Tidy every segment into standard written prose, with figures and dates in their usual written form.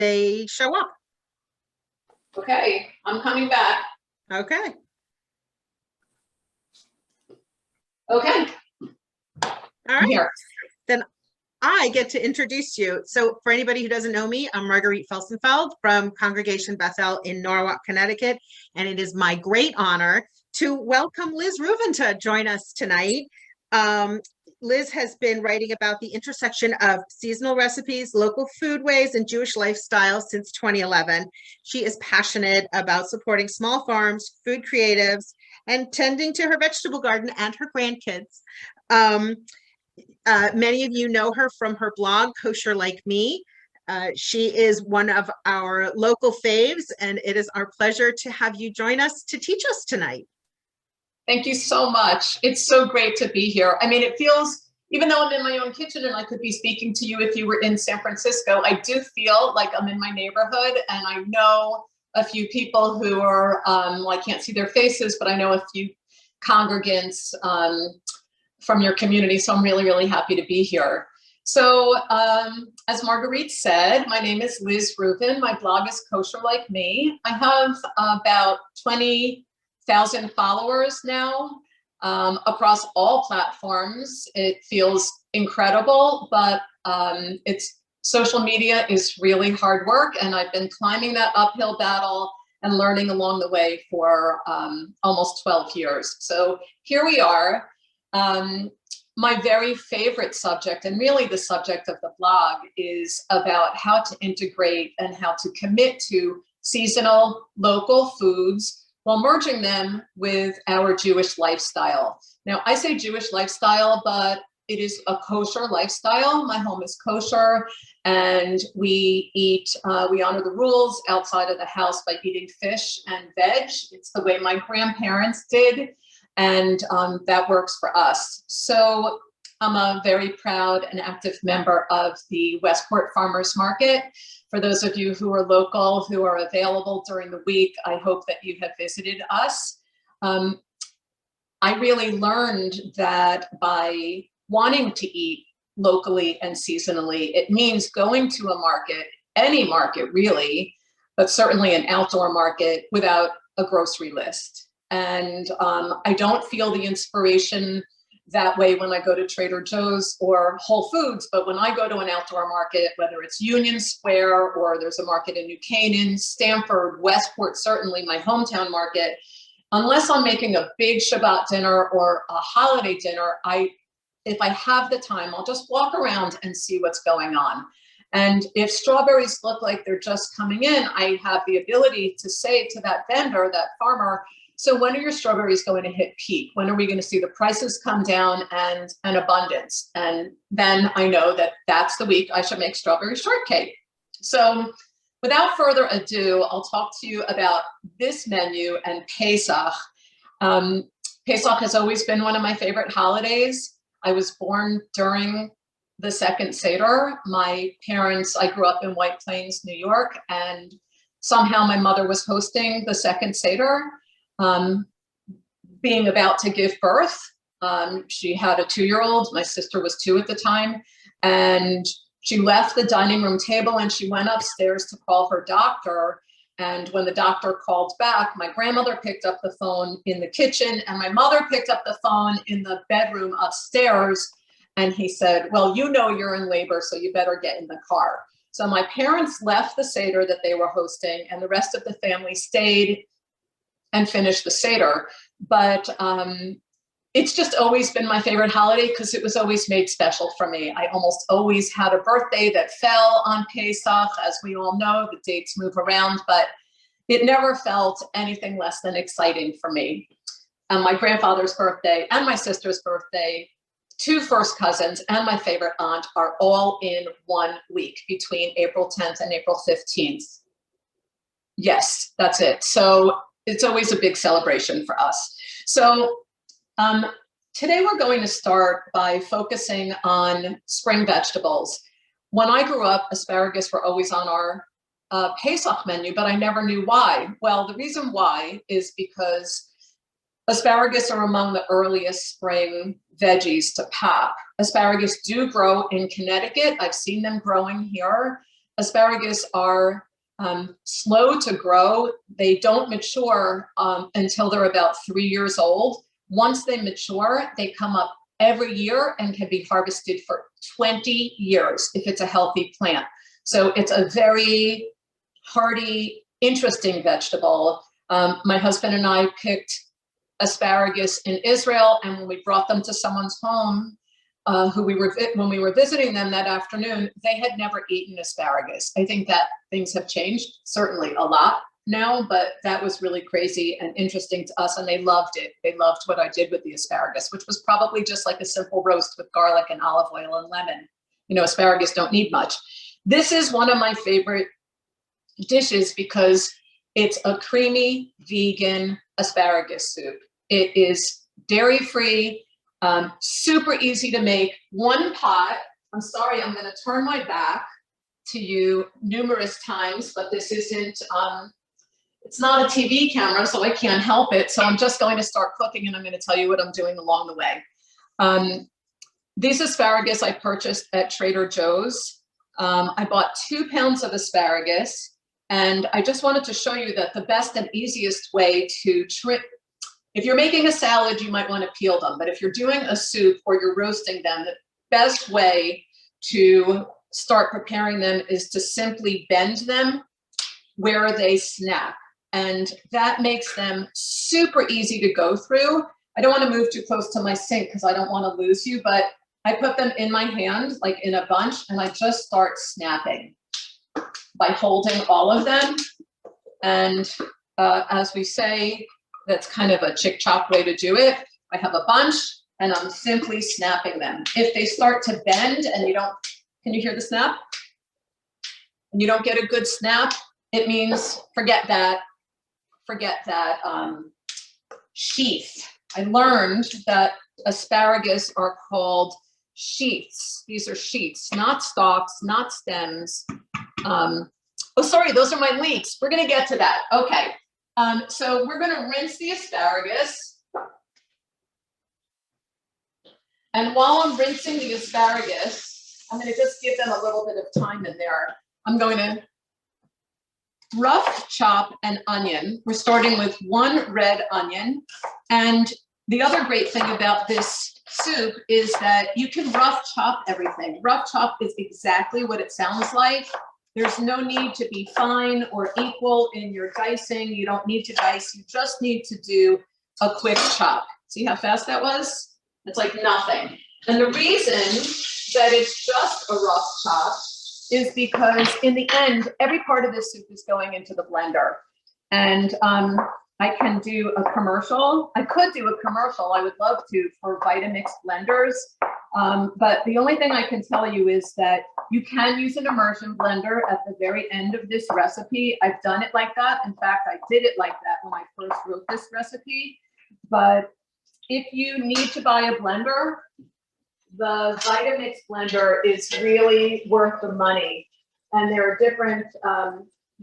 they show up. Okay, I'm coming back. Okay. Okay. All right. Here. Then I get to introduce you. So for anybody who doesn't know me, I'm Marguerite Felsenfeld from Congregation Beth El in Norwalk, Connecticut. And it is my great honor to welcome Liz Rueven to join us tonight. Liz has been writing about the intersection of seasonal recipes, local foodways, and Jewish lifestyle since 2011. She is passionate about supporting small farms, food creatives, and tending to her vegetable garden and her grandkids. Many of you know her from her blog, Kosher Like Me. She is one of our local faves, and it is our pleasure to have you join us to teach us tonight. Thank you so much. It's so great to be here. I mean, it feels, even though I'm in my own kitchen and I could be speaking to you if you were in San Francisco, I do feel like I'm in my neighborhood, and I know a few people who are, well, I can't see their faces, but I know a few congregants from your community. So I'm really, really happy to be here. So as Marguerite said, my name is Liz Rueven. My blog is Kosher Like Me. I have about 20,000 followers now across all platforms. It feels incredible, but social media is really hard work, and I've been climbing that uphill battle and learning along the way for almost 12 years. So here we are. My very favorite subject, and really the subject of the blog, is about how to integrate and how to commit to seasonal local foods while merging them with our Jewish lifestyle. Now, I say Jewish lifestyle, but it is a kosher lifestyle. My home is kosher, and we honor the rules outside of the house by eating fish and veg. It's the way my grandparents did, and that works for us. So I'm a very proud and active member of the Westport Farmers Market. For those of you who are local, who are available during the week, I hope that you have visited us. I really learned that by wanting to eat locally and seasonally, it means going to a market, any market really, but certainly an outdoor market, without a grocery list. And I don't feel the inspiration that way when I go to Trader Joe's or Whole Foods, but when I go to an outdoor market, whether it's Union Square or there's a market in New Canaan, Stamford, Westport, certainly my hometown market, unless I'm making a big Shabbat dinner or a holiday dinner, if I have the time, I'll just walk around and see what's going on. And if strawberries look like they're just coming in, I have the ability to say to that vendor, that farmer, so when are your strawberries going to hit peak? When are we going to see the prices come down and an abundance? And then I know that that's the week I should make strawberry shortcake. So without further ado, I'll talk to you about this menu and Pesach. Pesach has always been one of my favorite holidays. I was born during the second Seder. My parents, I grew up in White Plains, New York, and somehow my mother was hosting the second Seder. Being about to give birth, she had a 2-year-old. My sister was 2 at the time, and she left the dining room table and she went upstairs to call her doctor. And when the doctor called back, my grandmother picked up the phone in the kitchen and my mother picked up the phone in the bedroom upstairs. And he said, well, you know you're in labor, so you better get in the car. So my parents left the Seder that they were hosting, and the rest of the family stayed and finished the Seder. But it's just always been my favorite holiday because it was always made special for me. I almost always had a birthday that fell on Pesach. As we all know, the dates move around, but it never felt anything less than exciting for me. My grandfather's birthday and my sister's birthday, 2 first cousins, and my favorite aunt are all in 1 week between April 10th and April 15th. Yes, that's it. So it's always a big celebration for us. So today we're going to start by focusing on spring vegetables. When I grew up, asparagus were always on our Pesach menu, but I never knew why. Well, the reason why is because asparagus are among the earliest spring veggies to pop. Asparagus do grow in Connecticut. I've seen them growing here. asparagus are slow to grow. They don't mature until they're about 3 years old. Once they mature, they come up every year and can be harvested for 20 years if it's a healthy plant. So it's a very hardy, interesting vegetable. My husband and I picked asparagus in Israel, and when we brought them to someone's home, when we were visiting them that afternoon, they had never eaten asparagus. I think that things have changed, certainly a lot now, but that was really crazy and interesting to us, and they loved it. They loved what I did with the asparagus, which was probably just like a simple roast with garlic and olive oil and lemon. You know, asparagus don't need much. This is one of my favorite dishes because it's a creamy vegan asparagus soup. It is dairy-free, super easy to make. One pot. I'm sorry, I'm going to turn my back to you numerous times, but this isn't, it's not a TV camera, so I can't help it. So I'm just going to start cooking, and I'm going to tell you what I'm doing along the way. These asparagus I purchased at Trader Joe's. I bought 2 pounds of asparagus, and I just wanted to show you that the best and easiest way to trim, if you're making a salad, you might want to peel them, but if you're doing a soup or you're roasting them, the best way to start preparing them is to simply bend them where they snap. And that makes them super easy to go through. I don't want to move too close to my sink because I don't want to lose you, but I put them in my hand, like in a bunch, and I just start snapping by holding all of them. And as we say, that's kind of a chick-chop way to do it. I have a bunch and I'm simply snapping them. If they start to bend and you don't, can you hear the snap? And you don't get a good snap, it means forget that sheath. I learned that asparagus are called sheaths. These are sheaths, not stalks, not stems. Oh, sorry, those are my leeks. We're gonna get to that. Okay. So we're going to rinse the asparagus. And while I'm rinsing the asparagus, I'm going to just give them a little bit of time in there. I'm going to rough chop an onion. We're starting with 1 red onion. And the other great thing about this soup is that you can rough chop everything. Rough chop is exactly what it sounds like. There's no need to be fine or equal in your dicing. You don't need to dice. You just need to do a quick chop. See how fast that was? It's like nothing. And the reason that it's just a rough chop is because in the end, every part of this soup is going into the blender. And I can do a commercial. I could do a commercial. I would love to for Vitamix blenders. But the only thing I can tell you is that you can use an immersion blender at the very end of this recipe. I've done it like that. In fact, I did it like that when I first wrote this recipe. But if you need to buy a blender, the Vitamix blender is really worth the money. And there are different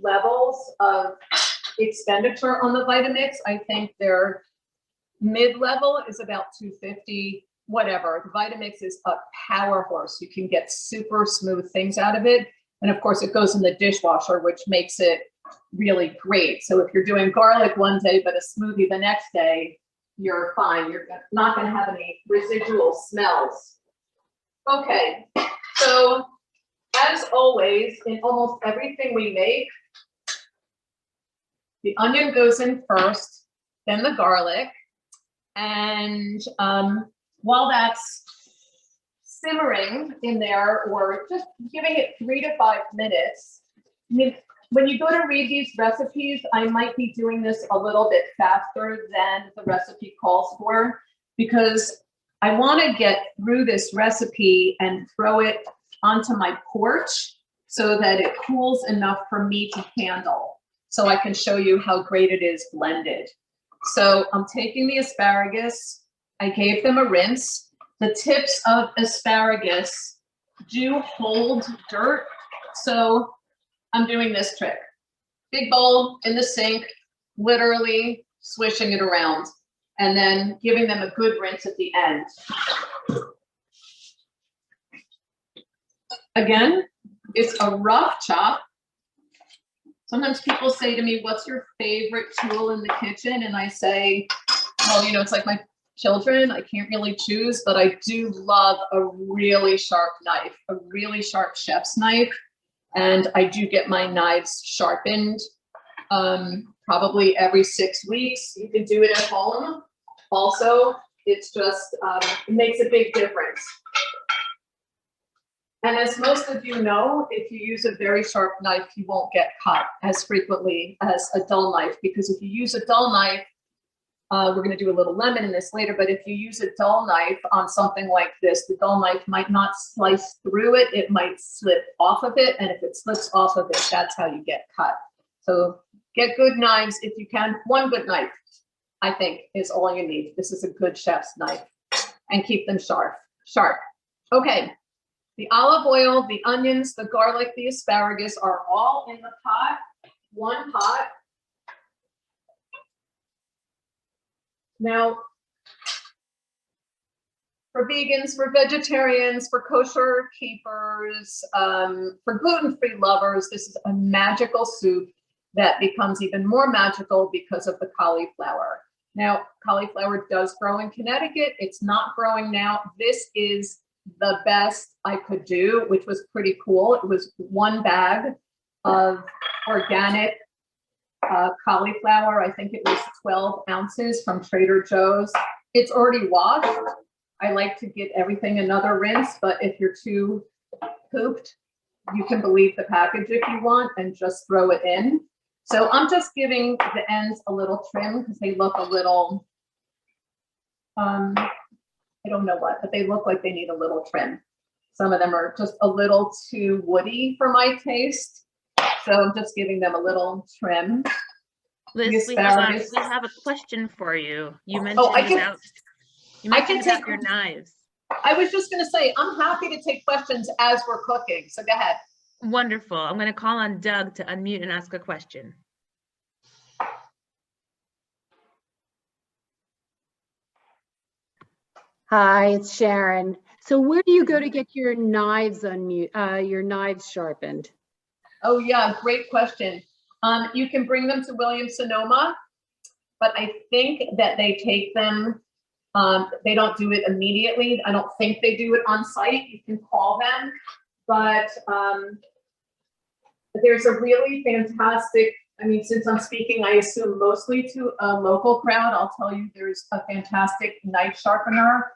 levels of expenditure on the Vitamix. I think their mid-level is about $250. Whatever. The Vitamix is a power horse. You can get super smooth things out of it. And of course, it goes in the dishwasher, which makes it really great. So if you're doing garlic one day, but a smoothie the next day, you're fine. You're not going to have any residual smells. Okay. So as always, in almost everything we make, the onion goes in first, then the garlic. And while that's simmering in there, or just giving it 3 to 5 minutes, I mean, when you go to read these recipes, I might be doing this a little bit faster than the recipe calls for, because I want to get through this recipe and throw it onto my porch so that it cools enough for me to handle, so I can show you how great it is blended. So I'm taking the asparagus. I gave them a rinse. The tips of asparagus do hold dirt, so I'm doing this trick. Big bowl in the sink, literally swishing it around, and then giving them a good rinse at the end. Again, It's a rough chop. Sometimes people say to me, what's your favorite tool in the kitchen? And I say, well, you know, it's like my children, I can't really choose, but I do love a really sharp knife, a really sharp chef's knife. And I do get my knives sharpened probably every 6 weeks. You can do it at home. Also, it's just, it makes a big difference. And as most of you know, if you use a very sharp knife, you won't get cut as frequently as a dull knife, because if you use a dull knife, we're going to do a little lemon in this later, but if you use a dull knife on something like this, the dull knife might not slice through it, it might slip off of it, and if it slips off of it, that's how you get cut. So get good knives if you can. One good knife, I think, is all you need. This is a good chef's knife, and keep them sharp. Okay. The olive oil, the onions, the garlic, the asparagus are all in the pot, one pot. Now, for vegans, for vegetarians, for kosher keepers, for gluten-free lovers, this is a magical soup that becomes even more magical because of the cauliflower. Now, cauliflower does grow in Connecticut. It's not growing now. This is the best I could do, which was pretty cool. It was one bag of organic cauliflower. I think it was 12 ounces from Trader Joe's. It's already washed. I like to give everything another rinse, but if you're too pooped, you can believe the package if you want and just throw it in. So I'm just giving the ends a little trim because they look a little, I don't know what, but they look like they need a little trim. Some of them are just a little too woody for my taste. So I'm just giving them a little trim. Liz, we have a question for you. You mentioned about your knives. I was just going to say, I'm happy to take questions as we're cooking. So go ahead. Wonderful. I'm going to call on Doug to unmute and ask a question. Hi, it's Sharon. So where do you go to get your knives your knives sharpened? Oh yeah, great question. You can bring them to Williams-Sonoma, but I think that they take them, they don't do it immediately. I don't think they do it on site. You can call them, but there's a really fantastic, I mean, since I'm speaking, I assume mostly to a local crowd, I'll tell you there's a fantastic knife sharpener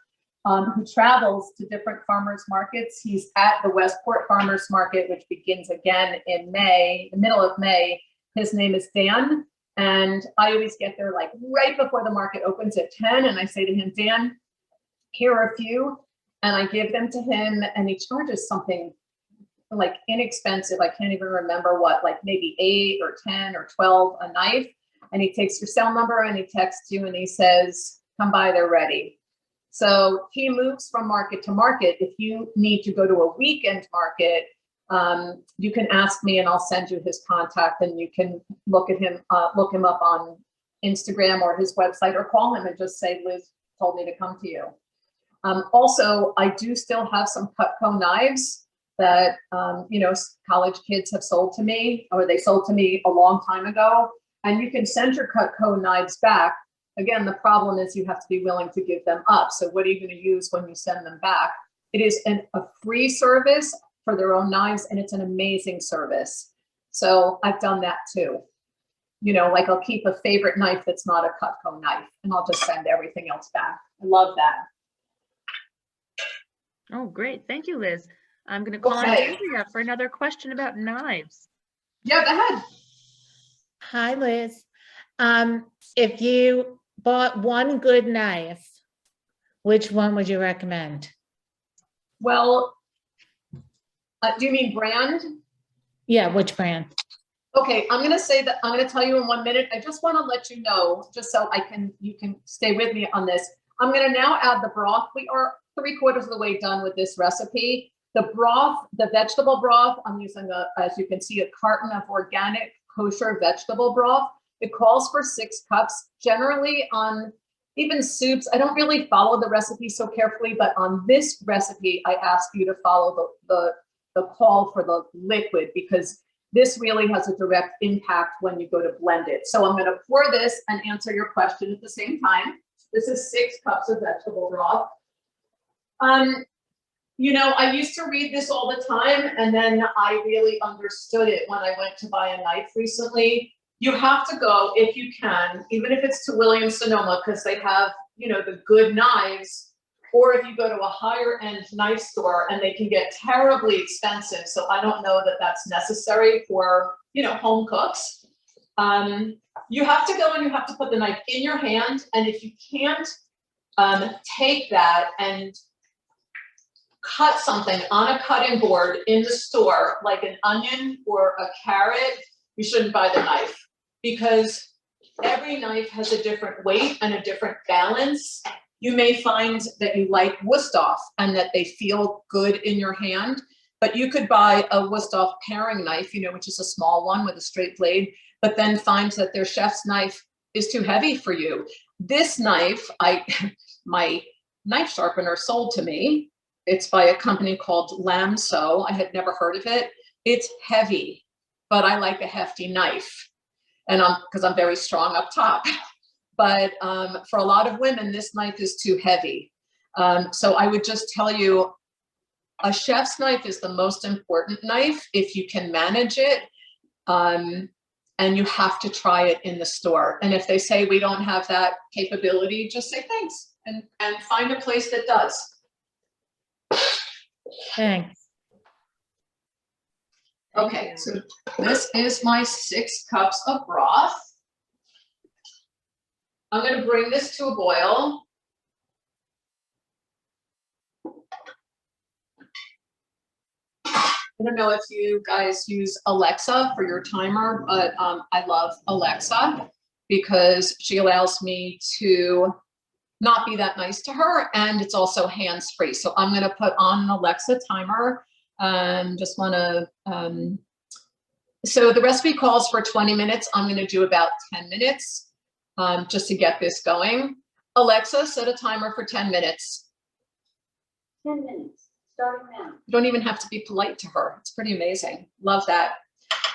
who travels to different farmers markets. He's at the Westport Farmers Market, which begins again in May, the middle of May. His name is Dan. And I always get there like right before the market opens at 10. And I say to him, Dan, here are a few. And I give them to him and he charges something like inexpensive. I can't even remember what, like maybe 8 or 10 or 12 a knife. And he takes your cell number and he texts you and he says, come by, they're ready. So he moves from market to market. If you need to go to a weekend market, you can ask me and I'll send you his contact and you can look him up on Instagram or his website or call him and just say, Liz told me to come to you. Also, I do still have some Cutco knives that, you know, college kids have sold to me, or they sold to me a long time ago. And you can send your Cutco knives back. Again, the problem is you have to be willing to give them up. So what are you going to use when you send them back? It is a free service for their own knives, and it's an amazing service. So I've done that too. You know, like I'll keep a favorite knife that's not a Cutco knife, and I'll just send everything else back. I love that. Oh, great. Thank you, Liz. I'm going to call on Andrea for another question about knives. Yeah, go ahead. Hi, Liz. If you bought one good knife, which one would you recommend? Well, do you mean brand? Yeah, which brand? Okay, I'm going to say that, I'm going to tell you in 1 minute. I just want to let you know, just so you can stay with me on this. I'm going to now add the broth. We are 3/4 of the way done with this recipe. The broth, the vegetable broth, I'm using, as you can see, a carton of organic kosher vegetable broth. It calls for 6 cups. Generally on even soups, I don't really follow the recipe so carefully, but on this recipe, I ask you to follow the the call for the liquid, because this really has a direct impact when you go to blend it. So I'm going to pour this and answer your question at the same time. This is 6 cups of vegetable broth. You know, I used to read this all the time, and then I really understood it when I went to buy a knife recently. You have to go, if you can, even if it's to Williams-Sonoma, because they have, you know, the good knives, or if you go to a higher end knife store, and they can get terribly expensive. So I don't know that that's necessary for, you know, home cooks. You have to go and you have to put the knife in your hand. And if you can't take that and cut something on a cutting board in the store, like an onion or a carrot, you shouldn't buy the knife, because every knife has a different weight and a different balance. You may find that you like Wusthof and that they feel good in your hand, but you could buy a Wusthof paring knife, you know, which is a small one with a straight blade, but then find that their chef's knife is too heavy for you. This knife, my knife sharpener sold to me. It's by a company called Lamso. I had never heard of it. It's heavy, but I like a hefty knife, and because I'm very strong up top. But for a lot of women, this knife is too heavy. So I would just tell you, a chef's knife is the most important knife if you can manage it, and you have to try it in the store. And if they say we don't have that capability, just say thanks and find a place that does. Thanks. Okay, so this is my 6 cups of broth. I'm going to bring this to a boil. I don't know if you guys use Alexa for your timer, but I love Alexa because she allows me to not be that nice to her, and it's also hands-free. So I'm going to put on an Alexa timer. Just want to, so the recipe calls for 20 minutes. I'm going to do about 10 minutes just to get this going. Alexa, set a timer for 10 minutes. 10 minutes, starting now. You don't even have to be polite to her. It's pretty amazing. Love that.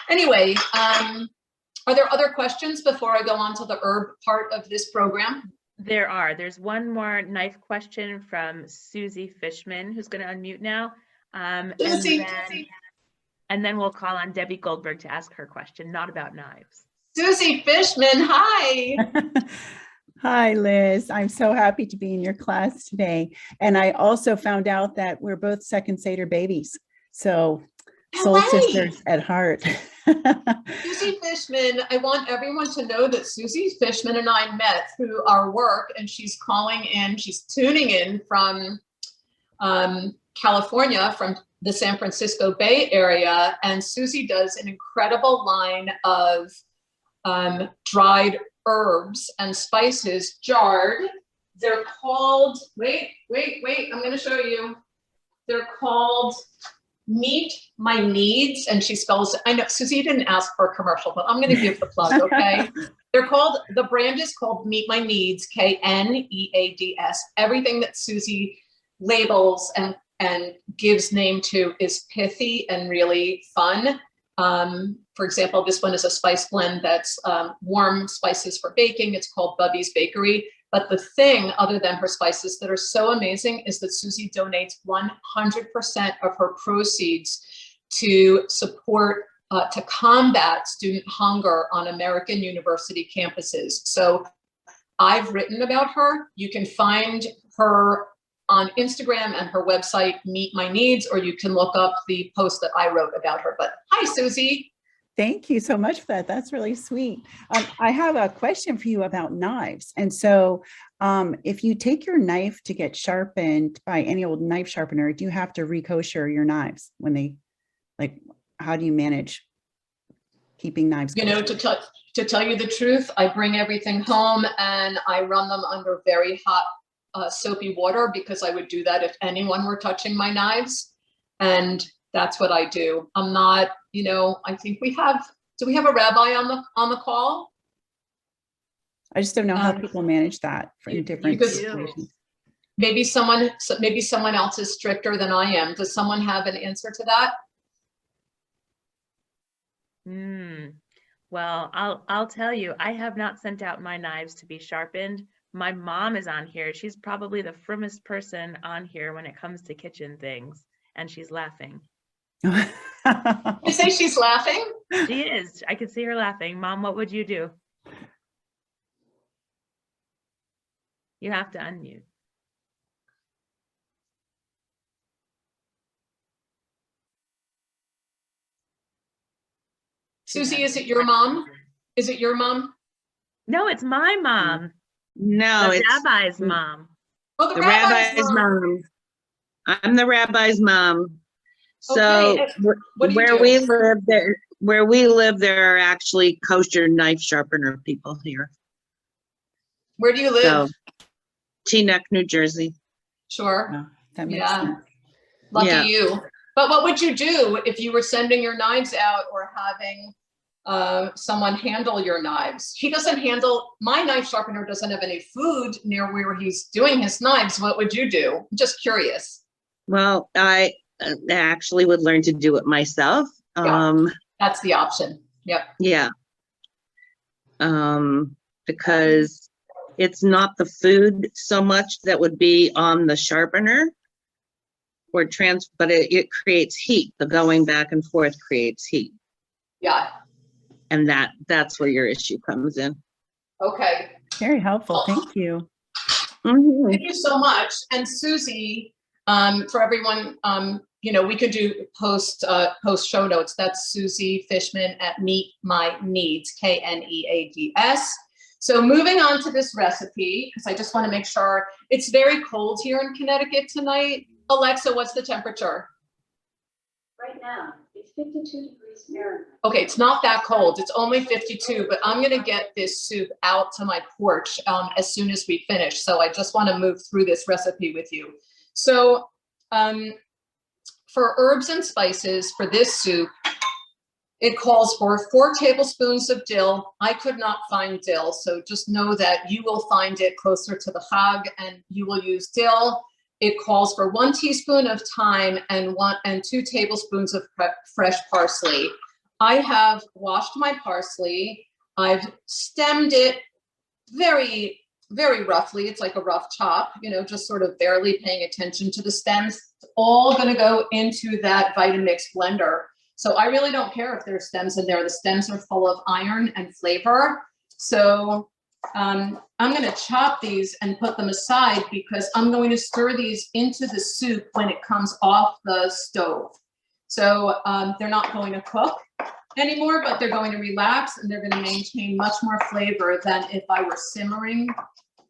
Anyway, are there other questions before I go on to the herb part of this program? There are. There's one more knife question from Susie Fishman, who's going to unmute now. Susie. And then we'll call on Debbie Goldberg to ask her question, not about knives. Susie Fishman, hi. Hi, Liz. I'm so happy to be in your class today. And I also found out that we're both second Seder babies. So soul sisters at heart. Susie Fishman, I want everyone to know that Susie Fishman and I met through our work, and she's calling in, she's tuning in from California, from the San Francisco Bay Area. And Susie does an incredible line of dried herbs and spices, jarred. They're called, wait, I'm going to show you. They're called Meet My Needs, and she spells it. I know Susie didn't ask for a commercial, but I'm going to give the plug, okay? They're called, the brand is called Meet My Needs, K-N-E-A-D-S. Everything that Susie labels and gives name to is pithy and really fun. For example, this one is a spice blend that's warm spices for baking. It's called Bubby's Bakery. But the thing, other than her spices, that are so amazing is that Susie donates 100% of her proceeds to support, to combat student hunger on American university campuses. So I've written about her. You can find her on Instagram and her website, Meet My Needs, or you can look up the post that I wrote about her. But hi, Susie. Thank you so much for that. That's really sweet. I have a question for you about knives. And so if you take your knife to get sharpened by any old knife sharpener, do you have to re-kosher your knives when they, like, how do you manage keeping knives kosher? You know, to tell you the truth, I bring everything home and I run them under very hot soapy water, because I would do that if anyone were touching my knives. And that's what I do. I'm not, you know, I think we have, do we have a rabbi on the call? I just don't know how people manage that in different situations. Maybe someone else is stricter than I am. Does someone have an answer to that? Well, I'll tell you, I have not sent out my knives to be sharpened. My mom is on here. She's probably the frimmest person on here when it comes to kitchen things, and she's laughing. You say she's laughing? She is. I can see her laughing. Mom, what would you do? You have to unmute. Susie, is it your mom? Is it your mom? No, it's my mom. No, The it's rabbi's mom. Oh, the rabbi's mom. I'm the rabbi's mom. So Okay. What do you where do? we live, there are actually kosher knife sharpener people here. Where do you live? So Teaneck, New Jersey. Sure. Oh, that makes Yeah. sense. Lucky Yeah. you. But what would you do if you were sending your knives out or having someone handle your knives? He doesn't handle, my knife sharpener doesn't have any food near where he's doing his knives. What would you do? I'm just curious. Well, I actually would learn to do it myself. Yeah. That's the option. Yep. Yeah. Because it's not the food so much that would be on the sharpener but it creates heat. The going back and forth creates heat. Yeah. And that's where your issue comes in. Okay. Very helpful. Thank you. Mhm. Thank you so much. And Susie, for everyone, we could do post show notes. That's Susie Fishman at Meet My Needs, KNEADS. So moving on to this recipe, because I just want to make sure it's very cold here in Connecticut tonight. Alexa, what's the temperature? Right now, it's 52 degrees Fahrenheit. Okay, it's not that cold. It's only 52, but I'm going to get this soup out to my porch as soon as we finish. So I just want to move through this recipe with you. So for herbs and spices for this soup, it calls for 4 tablespoons of dill. I could not find dill, so just know that you will find it closer to the Chag and you will use dill. It calls for 1 teaspoon of thyme and 2 tablespoons of fresh parsley. I have washed my parsley. I've stemmed it very, very roughly. It's like a rough chop, just sort of barely paying attention to the stems. It's all going to go into that Vitamix blender. So I really don't care if there's stems in there. The stems are full of iron and flavor. So I'm going to chop these and put them aside because I'm going to stir these into the soup when it comes off the stove. So they're not going to cook anymore, but they're going to relax and they're going to maintain much more flavor than if I were simmering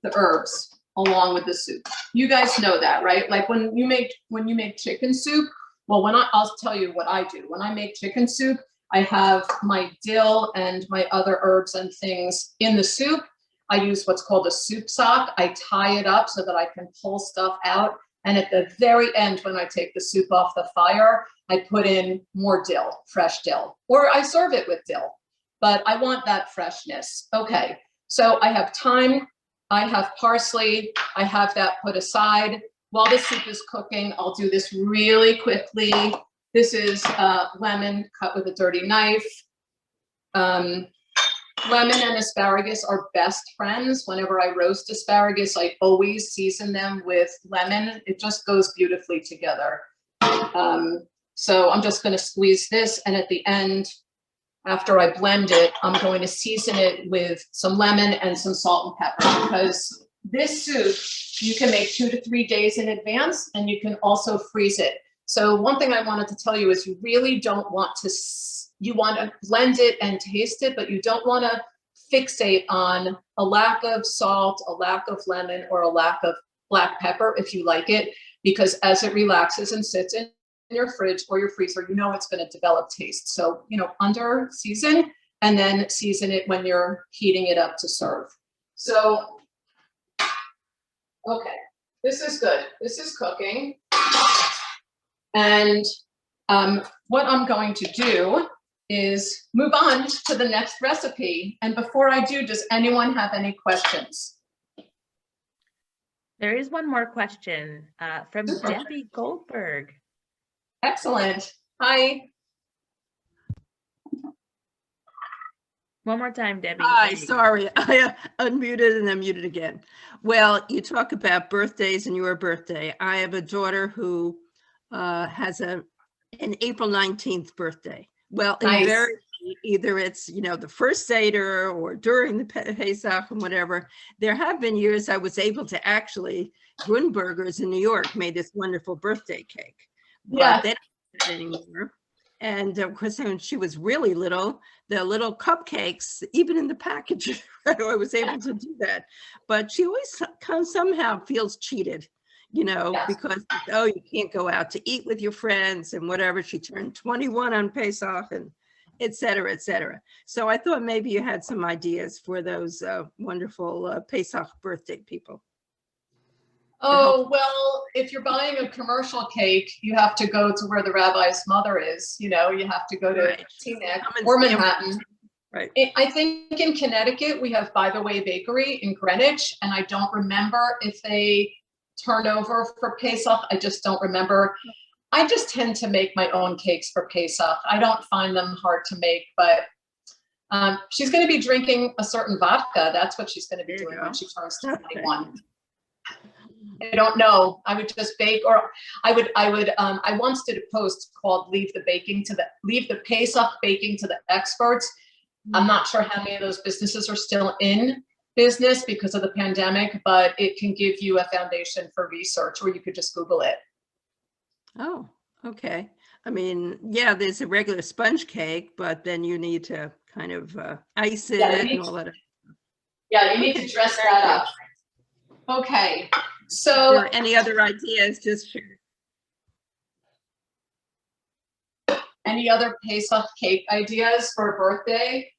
the herbs along with the soup. You guys know that, right? Like when you make chicken soup, well, I'll tell you what I do. When I make chicken soup, I have my dill and my other herbs and things in the soup. I use what's called a soup sock. I tie it up so that I can pull stuff out. And at the very end, when I take the soup off the fire, I put in more dill, fresh dill, or I serve it with dill, but I want that freshness. Okay, so I have thyme, I have parsley, I have that put aside. While the soup is cooking, I'll do this really quickly. This is lemon cut with a dirty knife. Lemon and asparagus are best friends. Whenever I roast asparagus, I always season them with lemon. It just goes beautifully together. So I'm just going to squeeze this, and at the end, after I blend it, I'm going to season it with some lemon and some salt and pepper, because this soup you can make 2 to 3 days in advance, and you can also freeze it. So one thing I wanted to tell you is you really don't want to, you want to blend it and taste it, but you don't want to fixate on a lack of salt, a lack of lemon, or a lack of black pepper if you like it, because as it relaxes and sits in your fridge or your freezer, it's going to develop taste. So, under season, and then season it when you're heating it up to serve. So, okay, this is good. This is cooking. And what I'm going to do is move on to the next recipe. And before I do, does anyone have any questions? There is one more question from Debbie Goldberg. Excellent. Hi. One more time, Debbie. Hi, sorry, I unmuted and unmuted again. Well, you talk about birthdays and your birthday. I have a daughter who has an April 19th birthday. Well, Nice. invariably, either it's, you know, the first Seder or during the Pesach and whatever. There have been years I was able to actually, Grunberger's in New York made this wonderful birthday cake. Yeah. But they don't do it anymore. And of course, when she was really little, the little cupcakes, even in the package, I was able to do that. But she always somehow feels cheated, you know, Yes. because, oh, you can't go out to eat with your friends and whatever. She turned 21 on Pesach and et cetera, et cetera. So I thought maybe you had some ideas for those wonderful Pesach birthday people. Oh, well, if you're buying a commercial cake, you have to go to where the rabbi's mother is. You know, you have to go to Right. Teaneck Come and or see 'em. Manhattan. Right. I think in Connecticut, we have By the Way Bakery in Greenwich, and I don't remember if they turn over for Pesach. I just don't remember. I just tend to make my own cakes for Pesach. I don't find them hard to make, but she's going to be drinking a certain vodka. That's what she's going to be There you doing go. when she turns Okay. 21. I don't know. I would just bake, or I once did a post called leave the Pesach baking to the experts. I'm not sure how many of those businesses are still in business because of the pandemic, but it can give you a foundation for research, or you could just Google it. Oh, okay. I mean, yeah, there's a regular sponge cake, but then you need to kind of ice it Yeah, you and need all that. Yeah, you need to dress that up. Okay, If so there are any other ideas, just share. any other Pesach cake ideas for a birthday?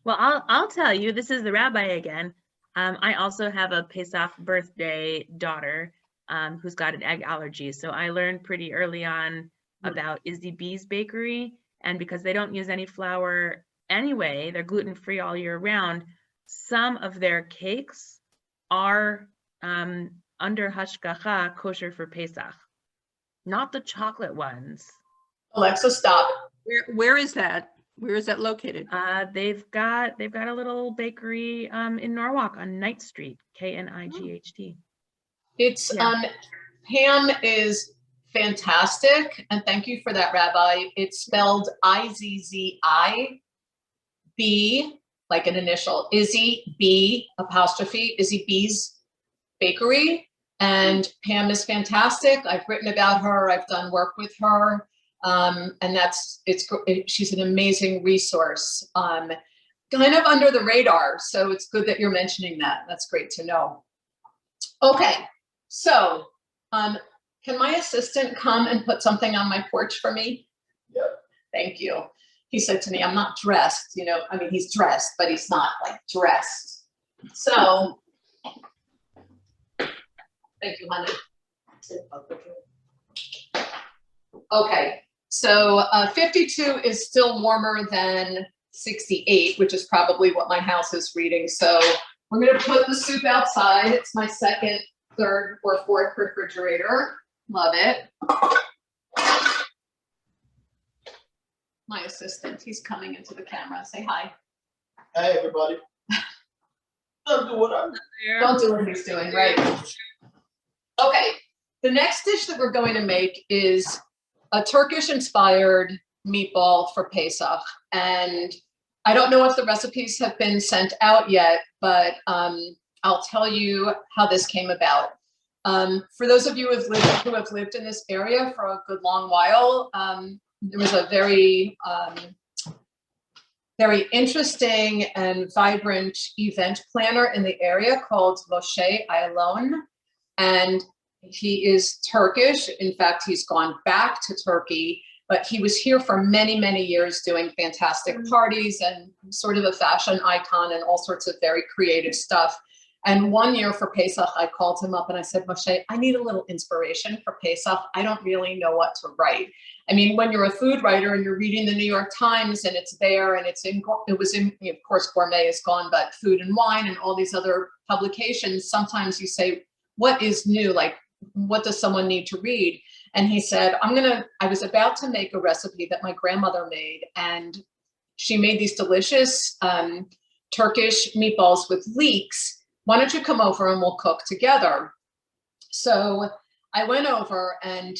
Well, I'll tell you, this is the rabbi again. I also have a Pesach birthday daughter who's got an egg allergy. So I learned pretty early on about Izzy B's Bakery. And because they don't use any flour anyway, they're gluten-free all year round. Some of their cakes are under hashgacha kosher for Pesach, not the chocolate ones. Alexa, stop. Where is that? Where is that located? They've got a little bakery in Norwalk on Knight Street, Knight. It's Yeah. Pam is fantastic, and thank you for that, Rabbi. It's spelled Izzi B, like an initial, Izzy B apostrophe, Izzy B's Bakery, and Pam is fantastic. I've written about her. I've done work with her. And she's an amazing resource, kind of under the radar. So it's good that you're mentioning that. That's great to know. Okay, so can my assistant come and put something on my porch for me? Yep. Thank you. He said to me, I'm not dressed, you know, I mean, he's dressed, but he's not like dressed. So, thank you, honey. Okay. So 52 is still warmer than 68, which is probably what my house is reading. So we're going to put the soup outside. It's my second, third, or fourth refrigerator. Love it. My assistant, he's coming into the camera. Say hi. Hey, everybody. Don't do what I'm doing. Don't do what he's doing, right? Okay. The next dish that we're going to make is a Turkish-inspired meatball for Pesach. And I don't know if the recipes have been sent out yet, but I'll tell you how this came about. For those of you who have lived in this area for a good long while, there was a very, very interesting and vibrant event planner in the area called Moshe Ayalon. And he is Turkish. In fact, he's gone back to Turkey, but he was here for many, many years doing fantastic parties and sort of a fashion icon and all sorts of very creative stuff. And one year for Pesach, I called him up and I said, Moshe, I need a little inspiration for Pesach. I don't really know what to write. I mean, when you're a food writer and you're reading the New York Times and it's there and it was in, of course, Gourmet is gone, but Food and Wine and all these other publications, sometimes you say, what is new? Like, what does someone need to read? And he said, I was about to make a recipe that my grandmother made, and she made these delicious Turkish meatballs with leeks. Why don't you come over and we'll cook together? So I went over, and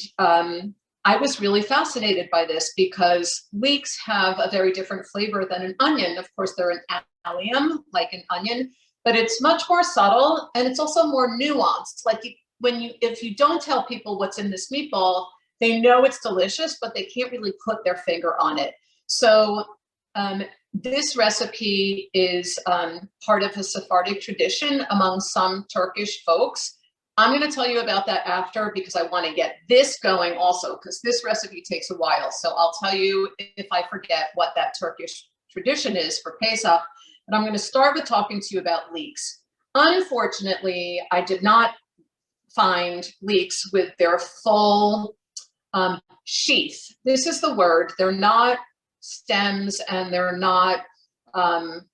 I was really fascinated by this because leeks have a very different flavor than an onion. Of course, they're an allium, like an onion, but it's much more subtle, and it's also more nuanced. Like if you don't tell people what's in this meatball, they know it's delicious, but they can't really put their finger on it. So this recipe is part of a Sephardic tradition among some Turkish folks. I'm going to tell you about that after, because I want to get this going also, because this recipe takes a while. So I'll tell you if I forget what that Turkish tradition is for Pesach. But I'm going to start with talking to you about leeks. Unfortunately, I did not find leeks with their full sheath. This is the word. They're not stems, and they're not,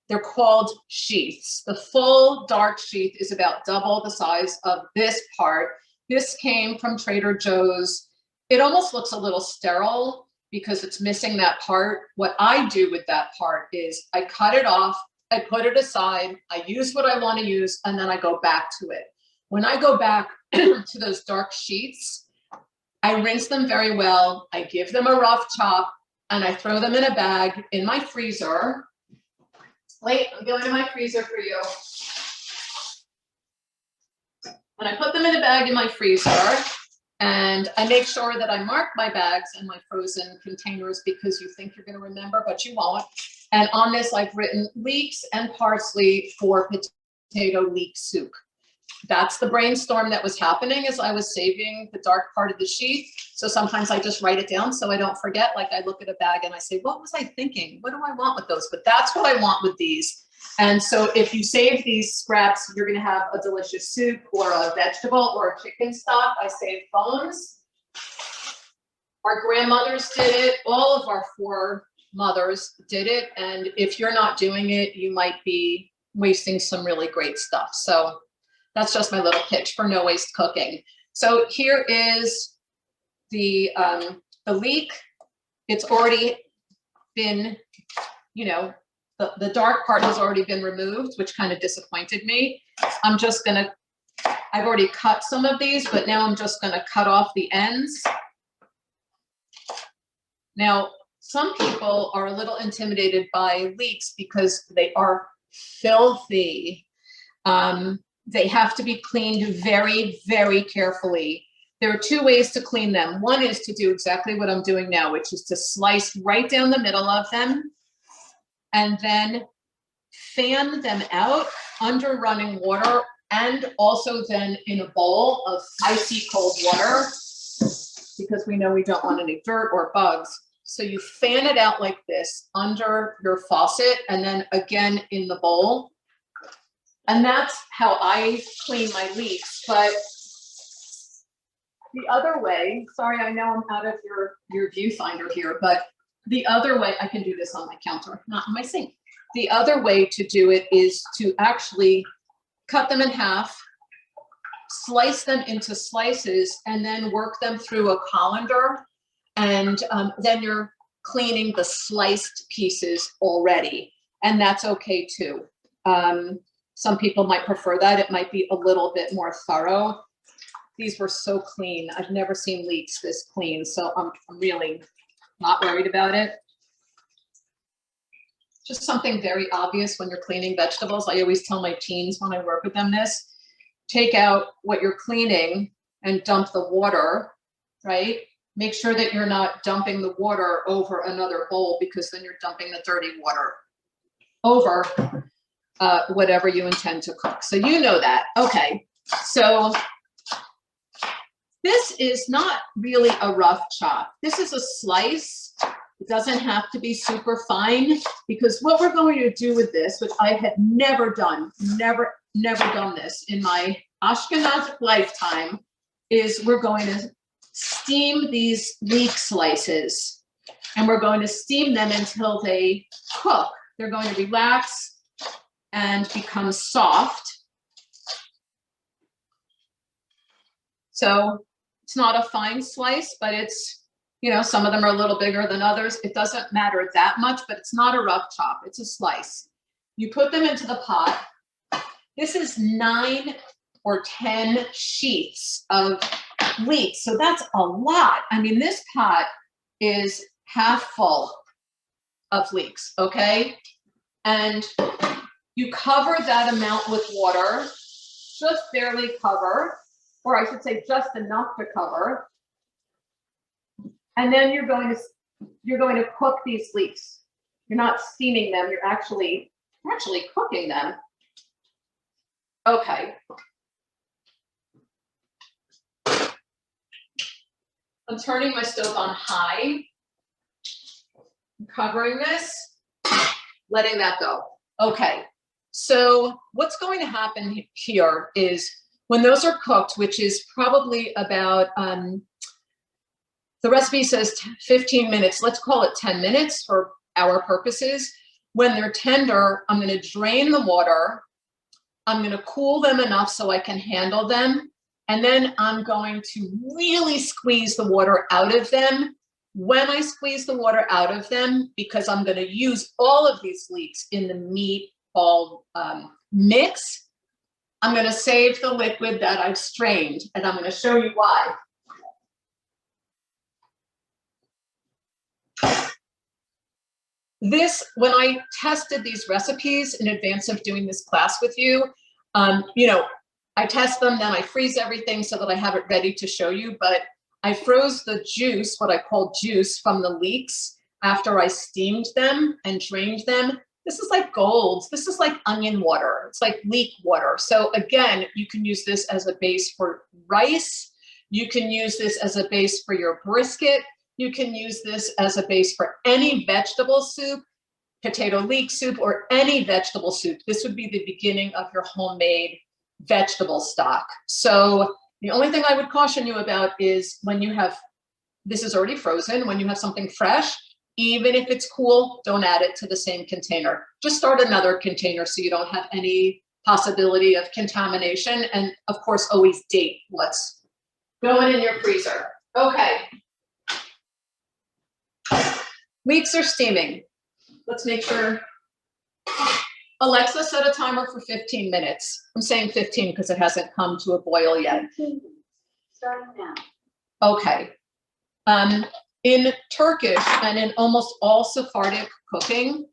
they're called sheaths. The full dark sheath is about double the size of this part. This came from Trader Joe's. It almost looks a little sterile because it's missing that part. What I do with that part is I cut it off, I put it aside, I use what I want to use, and then I go back to it. When I go back to those dark sheaths, I rinse them very well. I give them a rough chop, and I throw them in a bag in my freezer. Wait, I'm going to my freezer for you. And I put them in a bag in my freezer, and I make sure that I mark my bags and my frozen containers, because you think you're going to remember, but you won't. And on this, I've written leeks and parsley for potato leek soup. That's the brainstorm that was happening as I was saving the dark part of the sheath. So sometimes I just write it down so I don't forget. Like I look at a bag and I say, what was I thinking? What do I want with those? But that's what I want with these. And so if you save these scraps, you're going to have a delicious soup or a vegetable or a chicken stock. I saved bones. Our grandmothers did it. All of our foremothers did it. And if you're not doing it, you might be wasting some really great stuff. So that's just my little pitch for no waste cooking. So here is the leek. It's already been, you know, the dark part has already been removed, which kind of disappointed me. I'm just gonna, I've already cut some of these, but now I'm just gonna cut off the ends. Now, some people are a little intimidated by leeks because they are filthy. They have to be cleaned very, very carefully. There are two ways to clean them. One is to do exactly what I'm doing now, which is to slice right down the middle of them and then fan them out under running water, and also then in a bowl of icy cold water, because we know we don't want any dirt or bugs. So you fan it out like this under your faucet and then again in the bowl. And that's how I clean my leeks. But the other way, sorry, I know I'm out of your viewfinder here, but the other way, I can do this on my counter, not on my sink. The other way to do it is to actually cut them in half, slice them into slices, and then work them through a colander. And then you're cleaning the sliced pieces already. And that's okay too. Some people might prefer that. It might be a little bit more thorough. These were so clean. I've never seen leeks this clean, so I'm really not worried about it. Just something very obvious when you're cleaning vegetables. I always tell my teens when I work with them this, take out what you're cleaning and dump the water, right? Make sure that you're not dumping the water over another bowl, because then you're dumping the dirty water over whatever you intend to cook. So you know that. Okay, so this is not really a rough chop. This is a slice. It doesn't have to be super fine, because what we're going to do with this, which I had never done, never done this in my Ashkenazic lifetime, is we're going to steam these leek slices, and we're going to steam them until they cook. They're going to relax and become soft. So it's not a fine slice, but it's You know, some of them are a little bigger than others. It doesn't matter that much, but it's not a rough chop. It's a slice. You put them into the pot. This is 9 or 10 sheets of leeks. So that's a lot. I mean, this pot is half full of leeks, okay? And you cover that amount with water, just barely cover, or I should say just enough to cover. And then you're going to cook these leeks. You're not steaming them, you're actually cooking them. Okay. I'm turning my stove on high, covering this, letting that go. Okay, so what's going to happen here is when those are cooked, which is probably about, the recipe says 15 minutes, let's call it 10 minutes for our purposes. When they're tender, I'm gonna drain the water. I'm gonna cool them enough so I can handle them. And then I'm going to really squeeze the water out of them. When I squeeze the water out of them, because I'm gonna use all of these leeks in the meatball mix, I'm gonna save the liquid that I've strained, and I'm gonna show you why. This, when I tested these recipes in advance of doing this class with you, you know, I test them, then I freeze everything so that I have it ready to show you, but I froze the juice, what I call juice, from the leeks after I steamed them and drained them. This is like gold. This is like onion water. It's like leek water. So again, you can use this as a base for rice. You can use this as a base for your brisket. You can use this as a base for any vegetable soup, potato leek soup, or any vegetable soup. This would be the beginning of your homemade vegetable stock. So the only thing I would caution you about is when you have, this is already frozen, when you have something fresh, even if it's cool, don't add it to the same container. Just start another container so you don't have any possibility of contamination. And of course, always date what's going in your freezer. Okay. Leeks are steaming. Let's make sure. Alexa, set a timer for 15 minutes. I'm saying 15 because it hasn't come to a boil yet. Starting now. Okay. In Turkish and in almost all Sephardic cooking,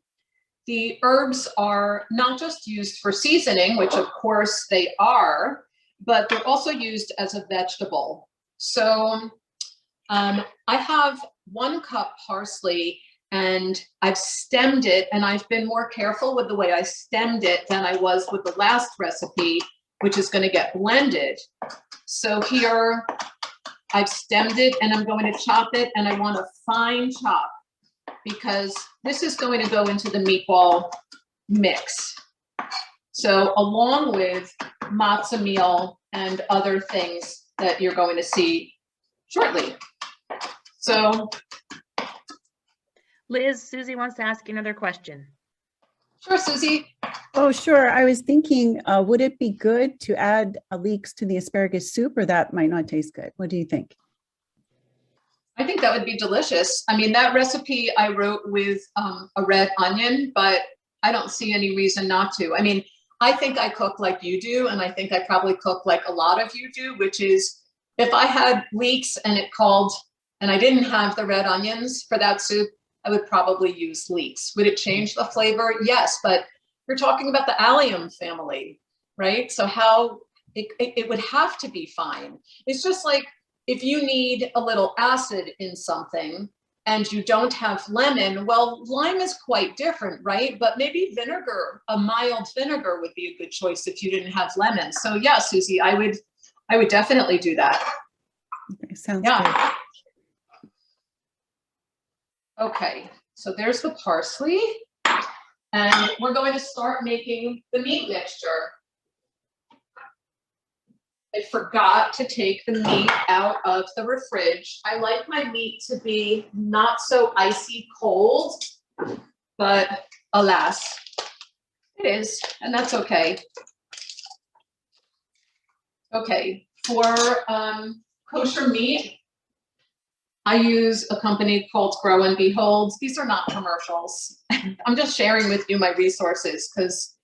the herbs are not just used for seasoning, which of course they are, but they're also used as a vegetable. So I have 1 cup parsley and I've stemmed it, and I've been more careful with the way I stemmed it than I was with the last recipe, which is going to get blended. So here I've stemmed it and I'm going to chop it, and I want a fine chop because this is going to go into the meatball mix. So along with matzah meal and other things that you're going to see shortly. So Liz, Susie wants to ask you another question. Sure, Susie. Oh, sure. I was thinking, would it be good to add leeks to the asparagus soup, or that might not taste good? What do you think? I think that would be delicious. I mean, that recipe I wrote with a red onion, but I don't see any reason not to. I mean, I think I cook like you do, and I think I probably cook like a lot of you do, which is if I had leeks and it called, and I didn't have the red onions for that soup, I would probably use leeks. Would it change the flavor? Yes, but you're talking about the allium family, right? So how it would have to be fine. It's just like if you need a little acid in something and you don't have lemon, well, lime is quite different, right? But maybe vinegar, a mild vinegar would be a good choice if you didn't have lemon. So yeah, Susie, I would definitely do that. Okay, sounds good. Okay, so there's the parsley, and we're going to start making the meat mixture. I forgot to take the meat out of the fridge. I like my meat to be not so icy cold, but alas, it is, and that's okay. Okay, for kosher meat, I use a company called Grow and Behold. These are not commercials. I'm just sharing with you my resources because,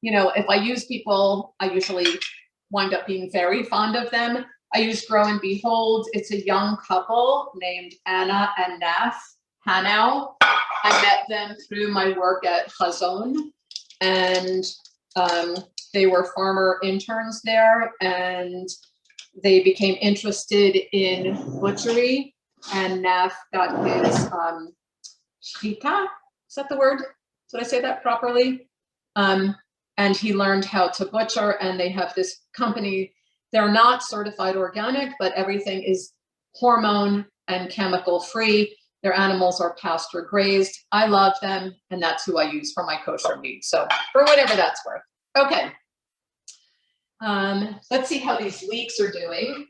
you know, if I use people, I usually wind up being very fond of them. I use Grow and Behold. It's a young couple named Anna and Naf Hanow. I met them through my work at Chazon, and they were farmer interns there, and they became interested in butchery, and Naf got his shchita. Is that the word? Did I say that properly? And he learned how to butcher, and they have this company. They're not certified organic, but everything is hormone and chemical free. Their animals are pasture grazed. I love them, and that's who I use for my kosher meat. So for whatever that's worth. Okay. Let's see how these leeks are doing.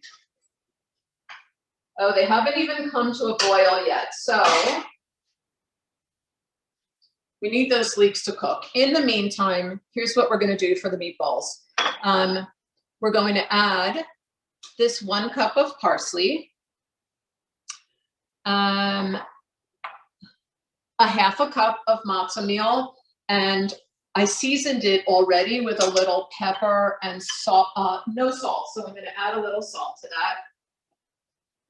Oh, they haven't even come to a boil yet. So we need those leeks to cook. In the meantime, here's what we're going to do for the meatballs. We're going to add this 1 cup of parsley, a 1/2 cup of matzah meal, and I seasoned it already with a little pepper and salt, no salt. So I'm going to add a little salt to that.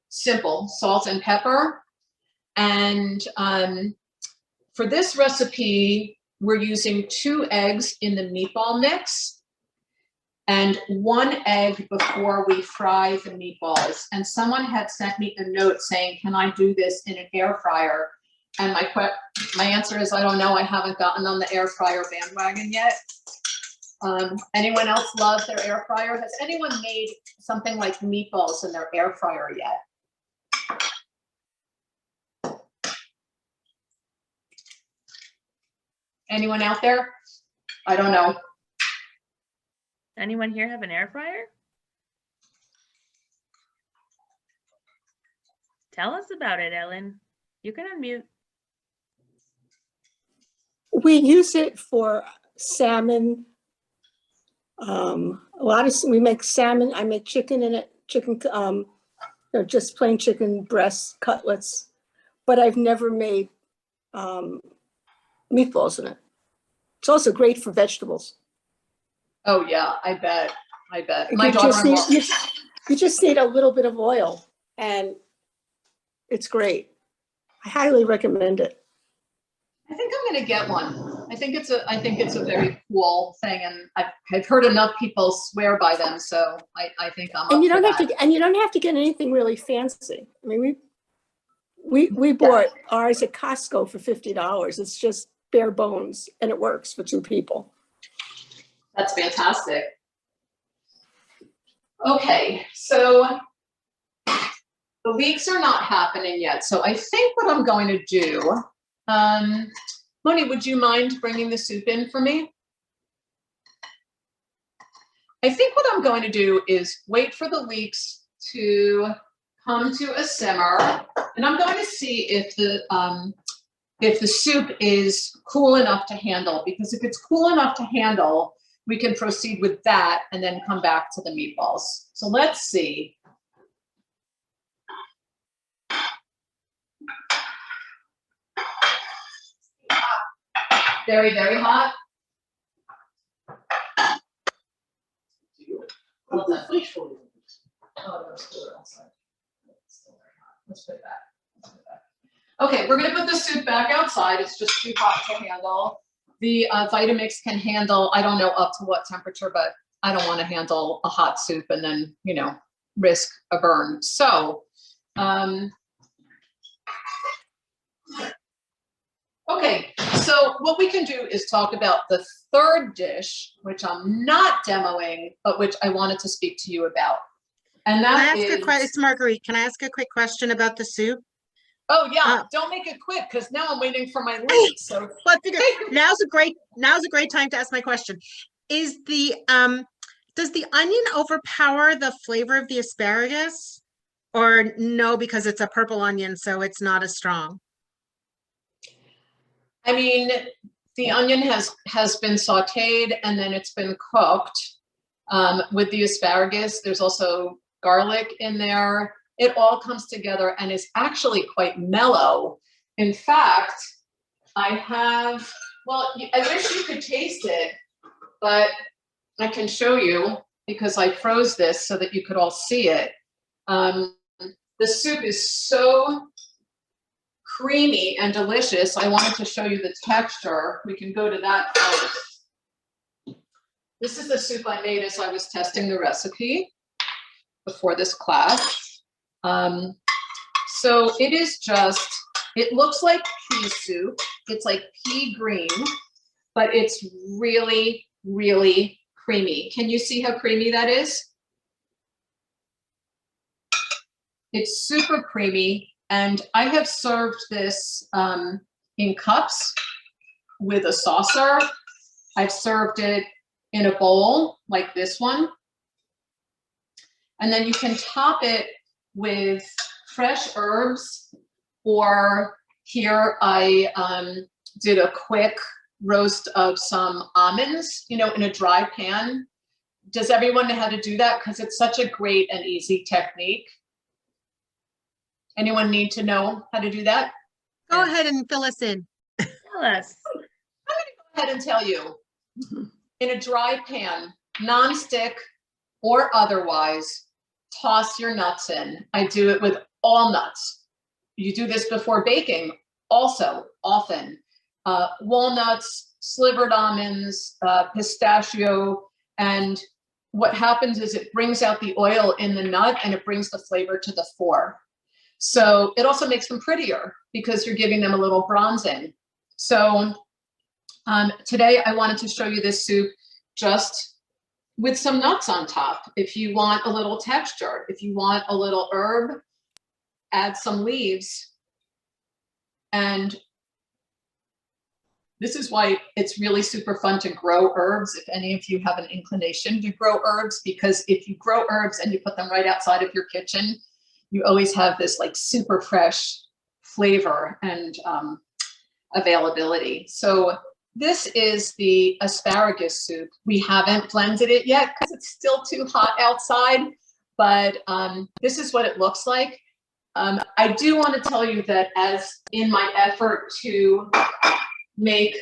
Simple salt and pepper. And for this recipe, we're using 2 eggs in the meatball mix and 1 egg before we fry the meatballs. And someone had sent me a note saying, can I do this in an air fryer? And my answer is, I don't know. I haven't gotten on the air fryer bandwagon yet. Anyone else love their air fryer? Has anyone made something like meatballs in their air fryer yet? Anyone out there? I don't know. Anyone here have an air fryer? Tell us about it, Ellen. You can unmute. We use it for salmon. We make salmon. I make chicken in it, just plain chicken breasts, cutlets, but I've never made meatballs in it. It's also great for vegetables. Oh yeah, I bet. My You just need a little bit of oil, and it's great. I highly recommend it. I think I'm going to get one. I think it's a very cool thing, and I've heard enough people swear by them, so I think I'm. And you don't have to get anything really fancy. I mean, we bought ours at Costco for $50. It's just bare bones, and it works for 2 people. That's fantastic. Okay, so the leeks are not happening yet. So I think what I'm going to do, Moni, would you mind bringing the soup in for me? I think what I'm going to do is wait for the leeks to come to a simmer, and I'm going to see if the soup is cool enough to handle, because if it's cool enough to handle, we can proceed with that and then come back to the meatballs. So let's see. Very, very hot. Oh, no, it's cooler outside. It's still very hot. Let's put it back. Okay, we're going to put the soup back outside. It's just too hot to handle. The Vitamix can handle, I don't know up to what temperature, but I don't want to handle a hot soup and then, risk a burn. So, okay, so what we can do is talk about the 3rd dish, which I'm not demoing, but which I wanted to speak to you about. And that is... It's Marguerite. Can I ask a quick question about the soup? Oh yeah, don't make it quick because now I'm waiting for my lead. So but now's a great time to ask my question. Is the does the onion overpower the flavor of the asparagus, or no, because it's a purple onion, so it's not as strong? I mean, the onion has been sautéed and then it's been cooked with the asparagus. There's also garlic in there. it all comes together and is actually quite mellow. In fact, I have, well, I wish you could taste it, but I can show you because I froze this so that you could all see it. The soup is so creamy and delicious. I wanted to show you the texture. We can go to that first. This is the soup I made as I was testing the recipe before this class. So it is just, it looks like pea soup. It's like pea green, but it's really, really creamy. Can you see how creamy that is? It's super creamy. And I have served this in cups with a saucer. I've served it in a bowl like this one. And then you can top it with fresh herbs, or here I did a quick roast of some almonds, you know, in a dry pan. Does everyone know how to do that? Because it's such a great and easy technique. Anyone need to know how to do that? Go ahead and fill us in. Tell us. I'm going to go ahead and tell you. In a dry pan, non-stick or otherwise, toss your nuts in. I do it with all nuts. You do this before baking also often. Walnuts, slivered almonds, pistachio, and what happens is it brings out the oil in the nut and it brings the flavor to the fore. So it also makes them prettier because you're giving them a little bronzing. So today I wanted to show you this soup just with some nuts on top. If you want a little texture, if you want a little herb, add some leaves. And this is why it's really super fun to grow herbs, if any of you have an inclination to grow herbs, because if you grow herbs and you put them right outside of your kitchen, you always have this like super fresh flavor and availability. So this is the asparagus soup. We haven't blended it yet because it's still too hot outside, but this is what it looks like. I do want to tell you that as in my effort to make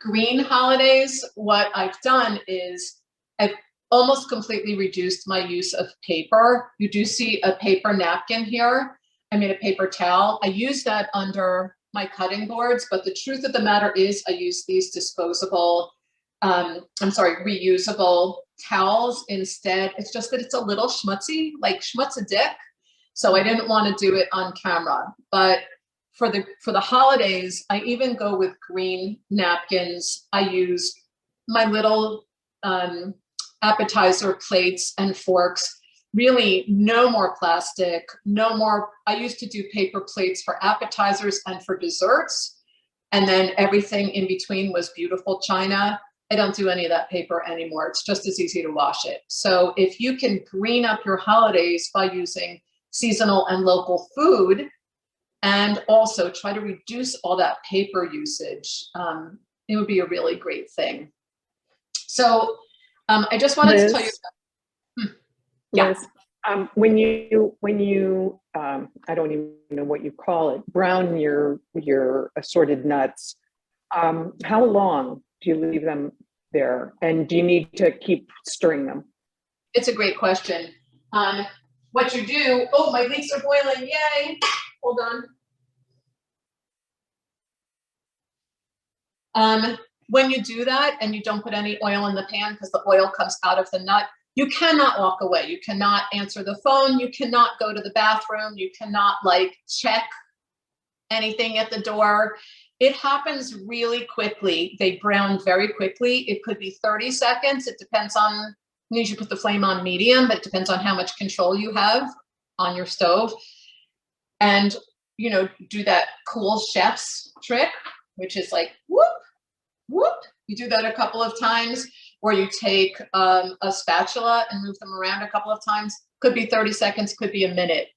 green holidays, what I've done is I've almost completely reduced my use of paper. You do see a paper napkin here. I made a paper towel. I use that under my cutting boards, but the truth of the matter is I use these disposable, reusable towels instead. It's just that it's a little schmutzy, like schmutz-a-dick. So I didn't want to do it on camera, but for the holidays, I even go with green napkins. I use my little appetizer plates and forks. Really no more plastic, no more. I used to do paper plates for appetizers and for desserts. And then everything in between was beautiful china. I don't do any of that paper anymore. It's just as easy to wash it. So if you can green up your holidays by using seasonal and local food, and also try to reduce all that paper usage, it would be a really great thing. So I just wanted to tell you. Yeah. Liz, when you I don't even know what you call it, brown your assorted nuts, how long do you leave them there? And do you need to keep stirring them? It's a great question. What you do, oh, my leeks are boiling, yay. Hold on. When you do that and you don't put any oil in the pan because the oil comes out of the nut, you cannot walk away. You cannot answer the phone. You cannot go to the bathroom. You cannot like check anything at the door. It happens really quickly. They brown very quickly. It could be 30 seconds. It depends on, you usually put the flame on medium, but it depends on how much control you have on your stove. And, you know, do that cool chef's trick, which is like, whoop, whoop. You do that a couple of times, or you take a spatula and move them around a couple of times. Could be 30 seconds, could be a minute.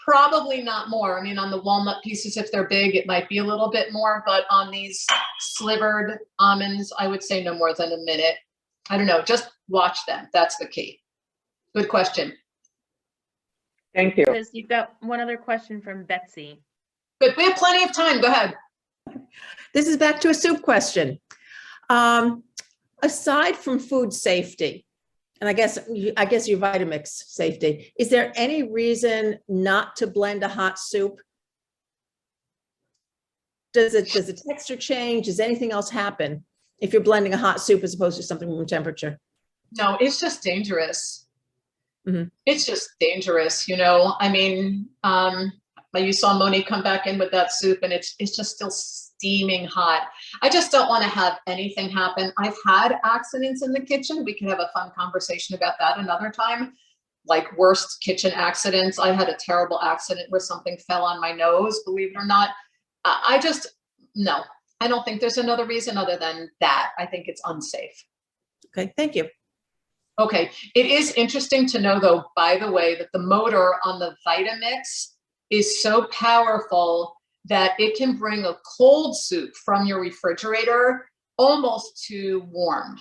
Probably not more. I mean, on the walnut pieces, if they're big, it might be a little bit more, but on these slivered almonds, I would say no more than a minute. I don't know, just watch them. That's the key. Good question. Thank you. Liz, you've got one other question from Betsy. But we have plenty of time. Go ahead. This is back to a soup question. Aside from food safety, and I guess your Vitamix safety, is there any reason not to blend a hot soup? Does the texture change? Does anything else happen if you're blending a hot soup as opposed to something room temperature? No, it's just dangerous. Mhm. It's just dangerous, you know. I mean, you saw Moni come back in with that soup, and it's just still steaming hot. I just don't want to have anything happen. I've had accidents in the kitchen. We can have a fun conversation about that another time. Like worst kitchen accidents. I had a terrible accident where something fell on my nose, believe it or not. No, I don't think there's another reason other than that. I think it's unsafe. Okay, thank you. Okay, it is interesting to know though, by the way, that the motor on the Vitamix is so powerful that it can bring a cold soup from your refrigerator almost to warm.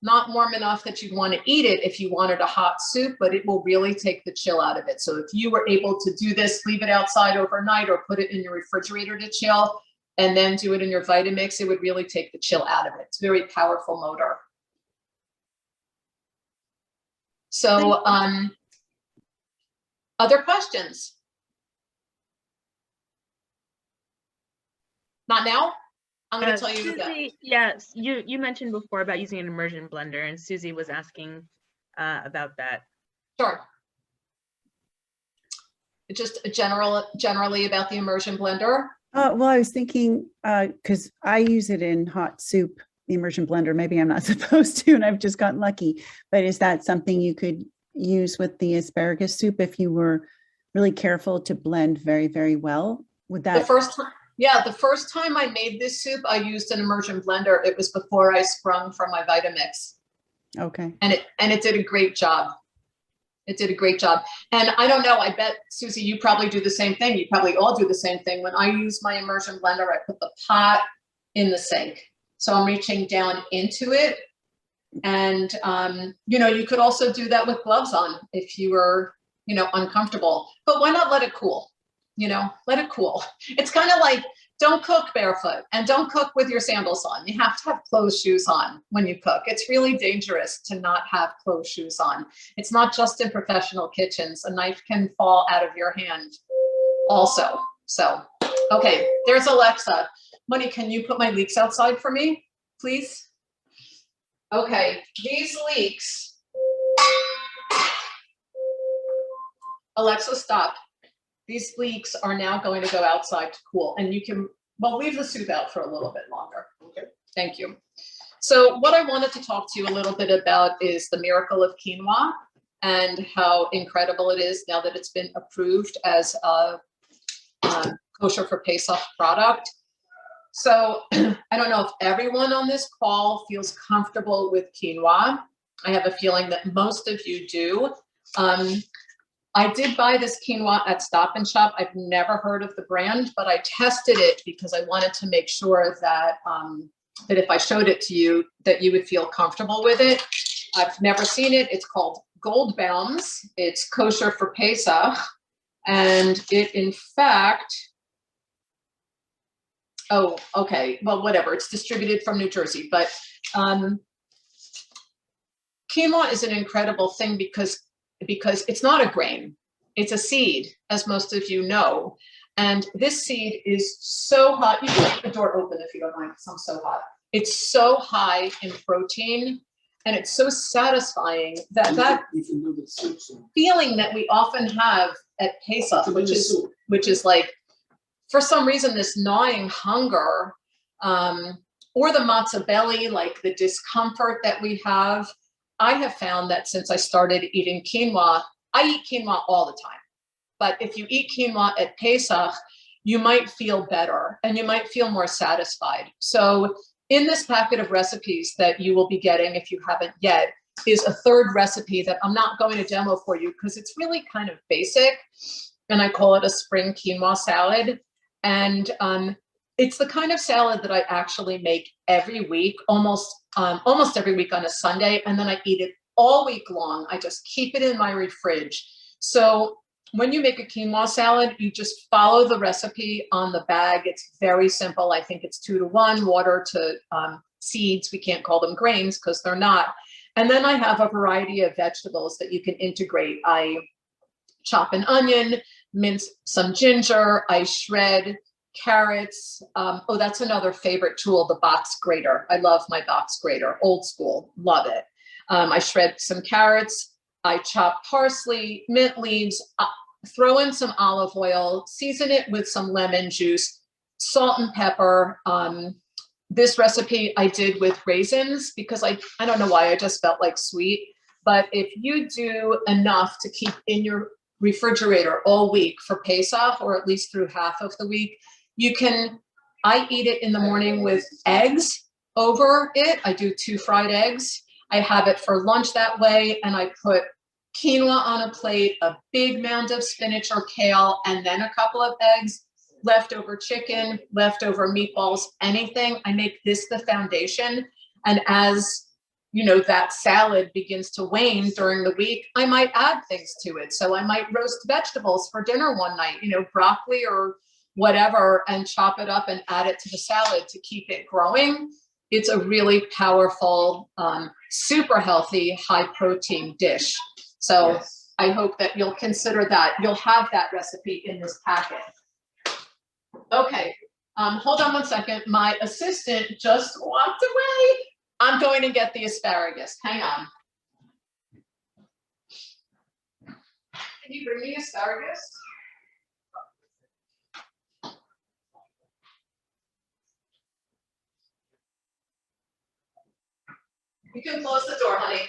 Not warm enough that you'd want to eat it if you wanted a hot soup, but it will really take the chill out of it. So if you were able to do this, leave it outside overnight or put it in your refrigerator to chill, and then do it in your Vitamix, it would really take the chill out of it. It's a very powerful motor. So, other questions? Not now? I'm going to tell you that. Susie, yes, you mentioned before about using an immersion blender, and Susie was asking about that. Sure. Just generally about the immersion blender. Well, I was thinking, because I use it in hot soup, the immersion blender. Maybe I'm not supposed to, and I've just gotten lucky. But is that something you could use with the asparagus soup if you were really careful to blend very, very well? Would that? The first time I made this soup, I used an immersion blender. It was before I sprung from my Vitamix. Okay. And it did a great job. It did a great job. And I don't know, I bet, Susie, you probably do the same thing. You probably all do the same thing. When I use my immersion blender, I put the pot in the sink. So I'm reaching down into it. And, you could also do that with gloves on if you were, uncomfortable. But why not let it cool? Let it cool. It's kind of like, don't cook barefoot and don't cook with your sandals on. You have to have closed shoes on when you cook. It's really dangerous to not have closed shoes on. It's not just in professional kitchens. A knife can fall out of your hand also. So, okay, there's Alexa. Money, can you put my leeks outside for me, please? Okay, these leeks. Alexa, stop. These leeks are now going to go outside to cool, and you can, leave the soup out for a little bit longer. Okay. Thank you. So what I wanted to talk to you a little bit about is the miracle of quinoa and how incredible it is now that it's been approved as a kosher for Pesach product. So I don't know if everyone on this call feels comfortable with quinoa. I have a feeling that most of you do. I did buy this quinoa at Stop and Shop. I've never heard of the brand, but I tested it because I wanted to make sure that that if I showed it to you, that you would feel comfortable with it. I've never seen it. It's called Goldbaum's. It's kosher for Pesach. And it, in fact, oh, okay, well, whatever. It's distributed from New Jersey. But quinoa is an incredible thing because it's not a grain, it's a seed, as most of you know. And this seed is so hot. You can keep the door open if you don't mind, because I'm so hot. It's so high in protein, and it's so satisfying that feeling that we often have at Pesach, which is like, for some reason, this gnawing hunger, or the matzah belly, like the discomfort that we have. I have found that since I started eating quinoa, I eat quinoa all the time. But if you eat quinoa at Pesach, you might feel better and you might feel more satisfied. So in this packet of recipes that you will be getting, if you haven't yet, is a third recipe that I'm not going to demo for you because it's really kind of basic. And I call it a spring quinoa salad. And it's the kind of salad that I actually make every week, almost every week on a Sunday, and then I eat it all week long. I just keep it in my fridge. So when you make a quinoa salad, you just follow the recipe on the bag. It's very simple. I think it's 2-to-1, water to seeds. We can't call them grains because they're not. And then I have a variety of vegetables that you can integrate. I chop an onion, mince some ginger, I shred carrots. Oh, that's another favorite tool, the box grater. I love my box grater, old school, love it. I shred some carrots, I chop parsley, mint leaves, throw in some olive oil, season it with some lemon juice, salt and pepper. This recipe I did with raisins because I don't know why, I just felt like sweet. But if you do enough to keep in your refrigerator all week for Pesach, or at least through half of the week, I eat it in the morning with eggs over it. I do 2 fried eggs. I have it for lunch that way, and I put quinoa on a plate, a big mound of spinach or kale, and then a couple of eggs, leftover chicken, leftover meatballs, anything. I make this the foundation. And as you know, that salad begins to wane during the week, I might add things to it. So I might roast vegetables for dinner one night, broccoli or whatever, and chop it up and add it to the salad to keep it growing. It's a really powerful, super healthy, high protein dish. So yes. I hope that you'll consider that. You'll have that recipe in this packet. Okay, hold on one second. My assistant just walked away. I'm going to get the asparagus. Hang on. Can you bring me asparagus? You can close the door, honey.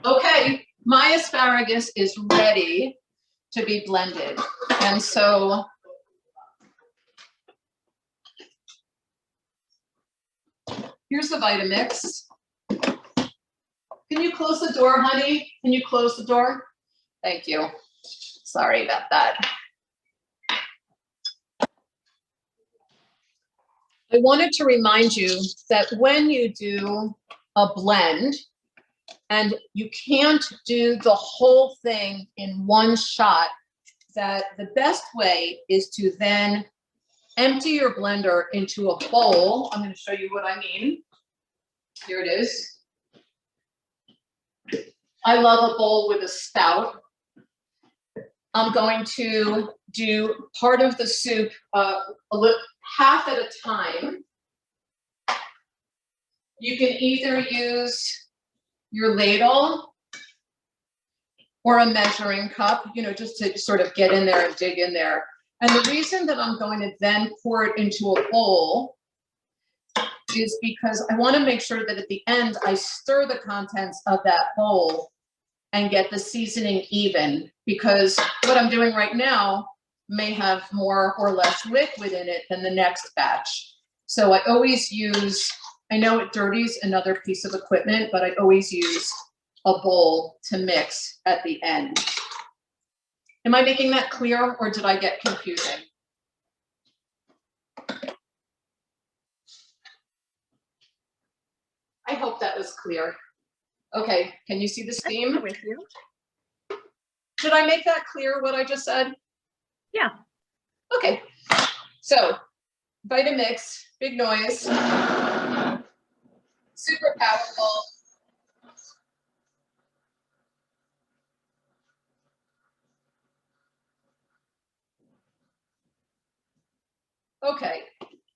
Okay, my asparagus is ready to be blended. And so here's the Vitamix. Can you close the door, honey? Can you close the door? Thank you. Sorry about that. I wanted to remind you that when you do a blend, and you can't do the whole thing in one shot, that the best way is to then empty your blender into a bowl. I'm going to show you what I mean. Here it is. I love a bowl with a spout. I'm going to do part of the soup half at a time. You can either use your ladle or a measuring cup, just to sort of get in there and dig in there. And the reason that I'm going to then pour it into a bowl is because I want to make sure that at the end I stir the contents of that bowl and get the seasoning even, because what I'm doing right now may have more or less liquid in it than the next batch. So I always use, I know it dirties another piece of equipment, but I always use a bowl to mix at the end. Am I making that clear, or did I get confusing? I hope that was clear. Okay, can you see the steam? With you. Did I make that clear, what I just said? Yeah. Okay, so Vitamix, big noise, super powerful. Okay,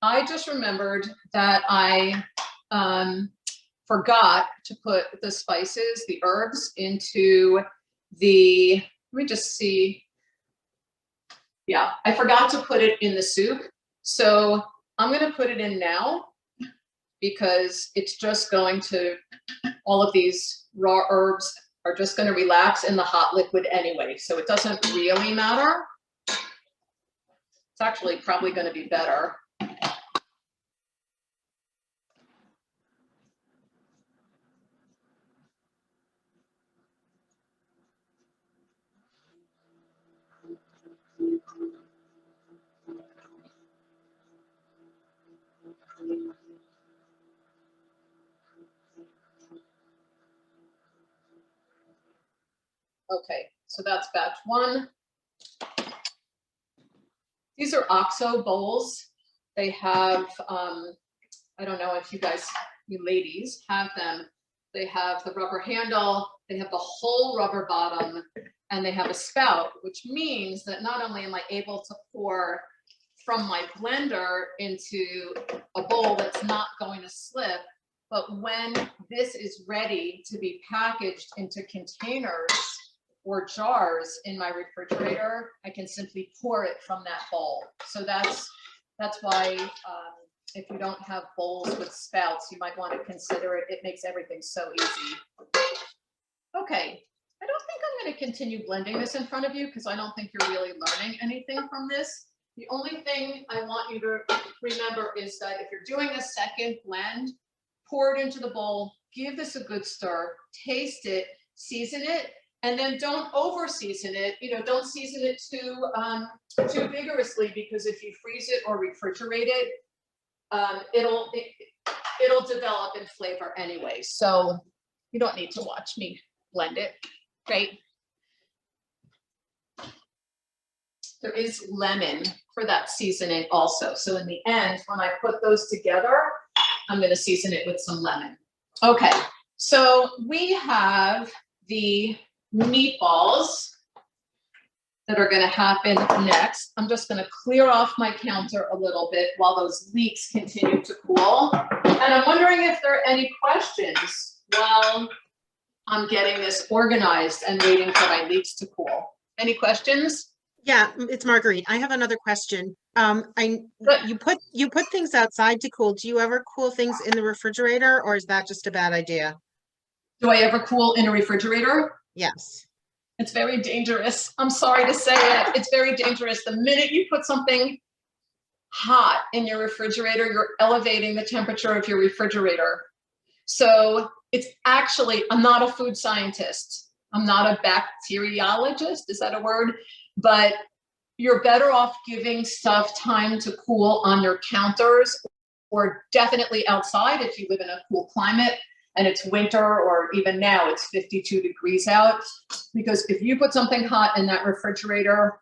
I just remembered that I forgot to put the spices, the herbs, into the, let me just see. Yeah, I forgot to put it in the soup. So I'm gonna put it in now because it's just going to, all of these raw herbs are just gonna relax in the hot liquid anyway. So it doesn't really matter. It's actually probably gonna be better. Okay, So that's batch 1. These are OXO bowls. They have, I don't know if you guys, you ladies have them. They have the rubber handle, they have the whole rubber bottom, and they have a spout, which means that not only am I able to pour from my blender into a bowl that's not going to slip, but when this is ready to be packaged into containers or jars in my refrigerator, I can simply pour it from that bowl. So that's why if you don't have bowls with spouts, you might want to consider it. It makes everything so easy. Okay, I don't think I'm going to continue blending this in front of you because I don't think you're really learning anything from this. The only thing I want you to remember is that if you're doing a second blend, pour it into the bowl, give this a good stir, taste it, season it, and then don't over season it. You know, don't season it too vigorously, because if you freeze it or refrigerate it, it'll develop in flavor anyway. So you don't need to watch me blend it. Great. There is lemon for that seasoning also. So in the end, when I put those together, I'm going to season it with some lemon. Okay, so we have the meatballs that are going to happen next. I'm just going to clear off my counter a little bit while those leeks continue to cool. And I'm wondering if there are any questions while I'm getting this organized and waiting for my leeks to cool. Any questions? Yeah, it's Marguerite. I have another question. You put things outside to cool. Do you ever cool things in the refrigerator, or is that just a bad idea? Do I ever cool in a refrigerator? Yes. It's very dangerous. I'm sorry to say it. It's very dangerous. The minute you put something hot in your refrigerator, you're elevating the temperature of your refrigerator. So it's actually, I'm not a food scientist. I'm not a bacteriologist. Is that a word? But you're better off giving stuff time to cool on your counters, or definitely outside if you live in a cool climate and it's winter, or even now it's 52 degrees out. Because if you put something hot in that refrigerator,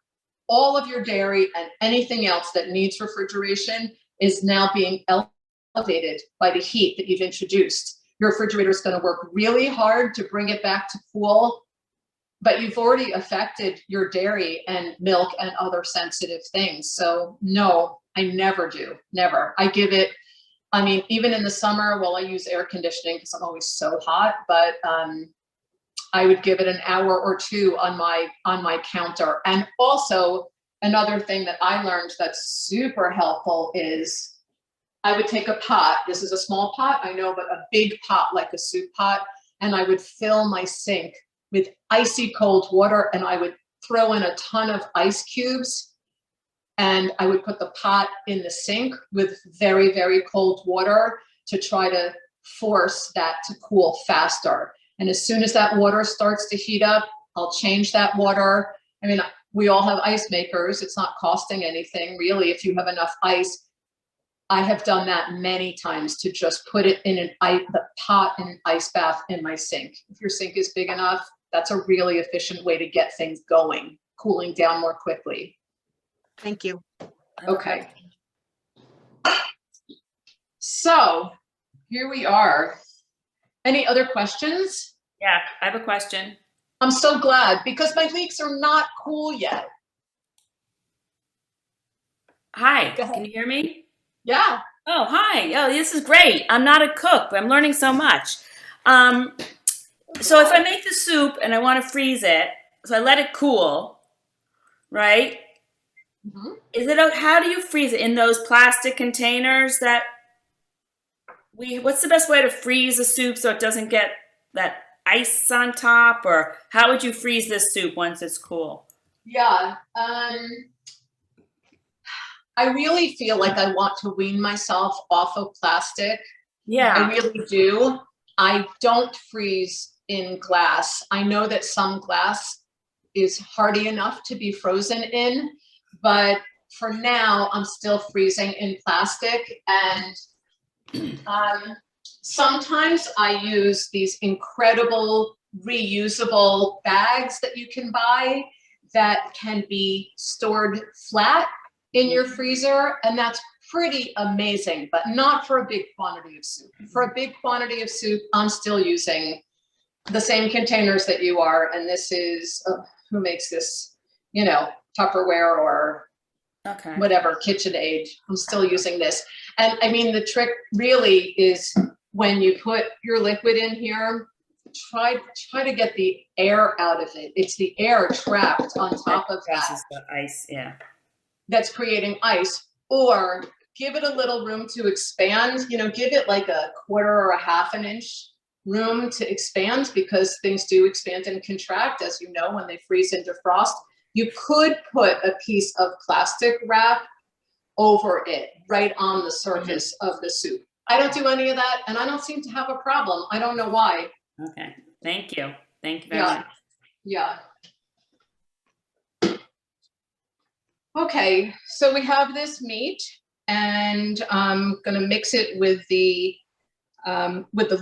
all of your dairy and anything else that needs refrigeration is now being elevated by the heat that you've introduced. Your refrigerator is going to work really hard to bring it back to cool, but you've already affected your dairy and milk and other sensitive things. So no, I never do, never. I give it, I mean, even in the summer, well, I use air conditioning because I'm always so hot, but I would give it an hour or two on my counter. And also another thing that I learned that's super helpful is I would take a pot. This is a small pot, I know, but a big pot, like a soup pot, and I would fill my sink with icy cold water, and I would throw in a ton of ice cubes, and I would put the pot in the sink with very, very cold water to try to force that to cool faster. And as soon as that water starts to heat up, I'll change that water. I mean, we all have ice makers. It's not costing anything really if you have enough ice. I have done that many times to just put it in the pot in an ice bath in my sink. If your sink is big enough, that's a really efficient way to get things going, cooling down more quickly. Thank you. Okay. So here we are. Any other questions? Yeah, I have a question. I'm so glad because my leeks are not cool yet. Hi, can you hear me? Yeah. Oh, hi. Oh, this is great. I'm not a cook, but I'm learning so much. So if I make the soup and I want to freeze it, so I let it cool, right? Mm-hmm. How do you freeze it? In those plastic containers that what's the best way to freeze a soup so it doesn't get that ice on top? Or how would you freeze this soup once it's cool? Yeah. I really feel like I want to wean myself off of plastic. Yeah. I really do. I don't freeze in glass. I know that some glass is hardy enough to be frozen in, but for now I'm still freezing in plastic. And sometimes I use these incredible reusable bags that you can buy that can be stored flat in your freezer, and that's pretty amazing, but not for a big quantity of soup. For a big quantity of soup, I'm still using the same containers that you are, and this is, who makes this, you know, Tupperware or whatever, KitchenAid. I'm still using this. And I mean, the trick really is when you put your liquid in here, try to get the air out of it. It's the air trapped on top of that. The ice, yeah. That's creating ice. Or give it a little room to expand, you know, give it like a quarter or a half an inch room to expand, because things do expand and contract, as you know, when they freeze into frost. You could put a piece of plastic wrap over it, right on the surface of the soup. I don't do any of that, and I don't seem to have a problem. I don't know why. Okay, thank you. Thank you very much. Yeah. Okay, so we have this meat, and I'm gonna mix it with the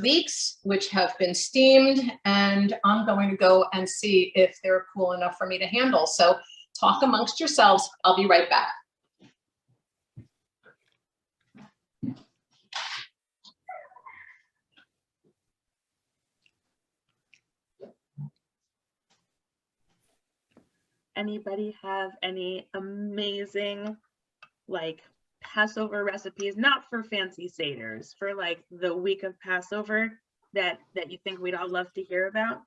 leeks, which have been steamed, and I'm going to go and see if they're cool enough for me to handle. So talk amongst yourselves. I'll be right back. Anybody have any amazing, like, Passover recipes, not for fancy seders, for like the week of Passover that you think we'd all love to hear about?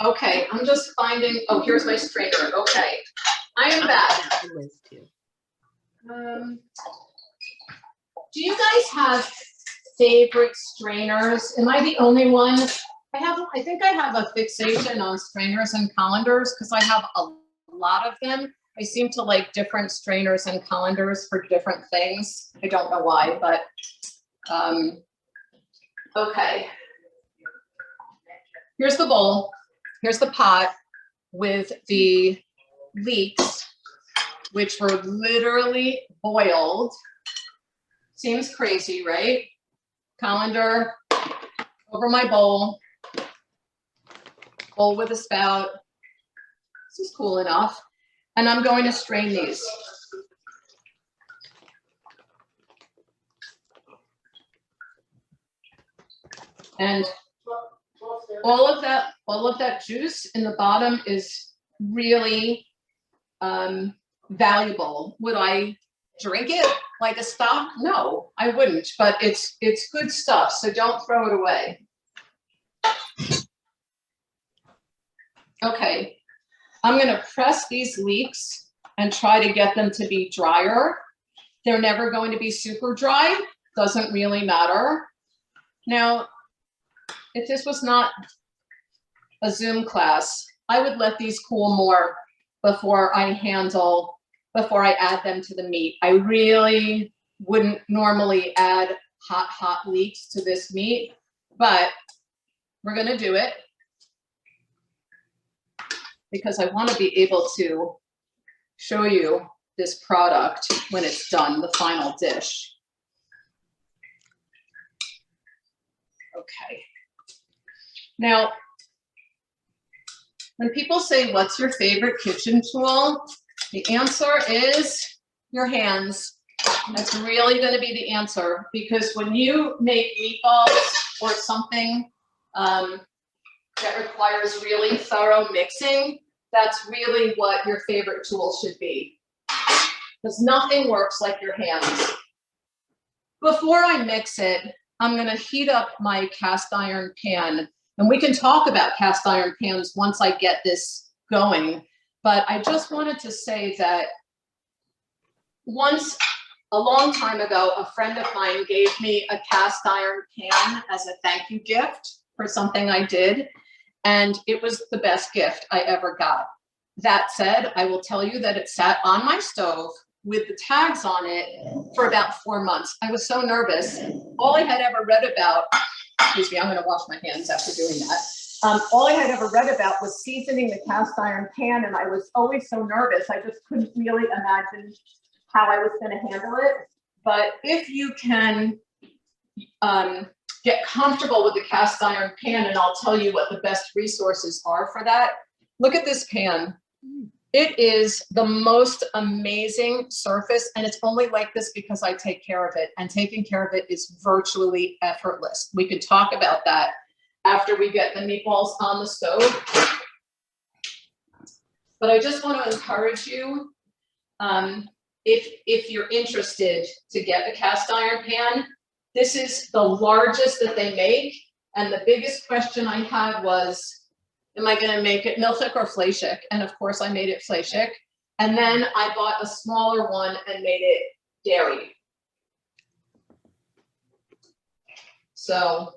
Okay, I'm just finding, oh, here's my strainer. Okay, I am back. Do you guys have favorite strainers? Am I the only one? I think I have a fixation on strainers and colanders because I have a lot of them. I seem to like different strainers and colanders for different things. I don't know why, but okay. Here's the bowl. Here's the pot with the leeks, which were literally boiled. Seems crazy, right? Colander over my bowl with a spout. This is cool enough. And I'm going to strain these. And all of that juice in the bottom is really valuable. Would I drink it like a stock? No, I wouldn't, but it's good stuff, so don't throw it away. Okay, I'm gonna press these leeks and try to get them to be drier. They're never going to be super dry, doesn't really matter. Now, if this was not a Zoom class, I would let these cool more before I add them to the meat. I really wouldn't normally add hot leeks to this meat, but we're gonna do it because I want to be able to show you this product when it's done, the final dish. Okay. Now, when people say, what's your favorite kitchen tool? The answer is your hands. That's really going to be the answer, because when you make meatballs or something that requires really thorough mixing, that's really what your favorite tool should be, because nothing works like your hands. Before I mix it, I'm going to heat up my cast iron pan, and we can talk about cast iron pans once I get this going. But I just wanted to say that once, a long time ago, a friend of mine gave me a cast iron pan as a thank you gift for something I did, and it was the best gift I ever got. That said, I will tell you that it sat on my stove with the tags on it for about 4 months. I was so nervous. All I had ever read about, excuse me, I'm going to wash my hands after doing that. All I had ever read about was seasoning the cast iron pan, and I was always so nervous. I just couldn't really imagine how I was going to handle it. but if you can get comfortable with the cast iron pan, and I'll tell you what the best resources are for that. Look at this pan. It is the most amazing surface, and it's only like this because I take care of it, and taking care of it is virtually effortless. We could talk about that after we get the meatballs on the stove. But I just want to encourage you, if you're interested, to get a cast iron pan. This is the largest that they make, and the biggest question I had was, am I going to make it milchik or fleishik? And of course I made it fleishik. And then I bought a smaller one and made it dairy. So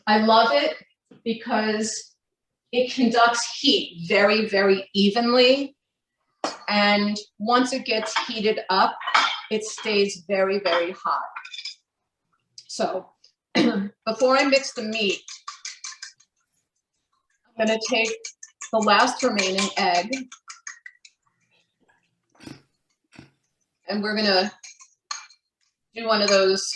I love it because it conducts heat very, very evenly. And once it gets heated up, it stays very, very hot. So before I mix the meat, I'm going to take the last remaining egg, and we're going to do one of those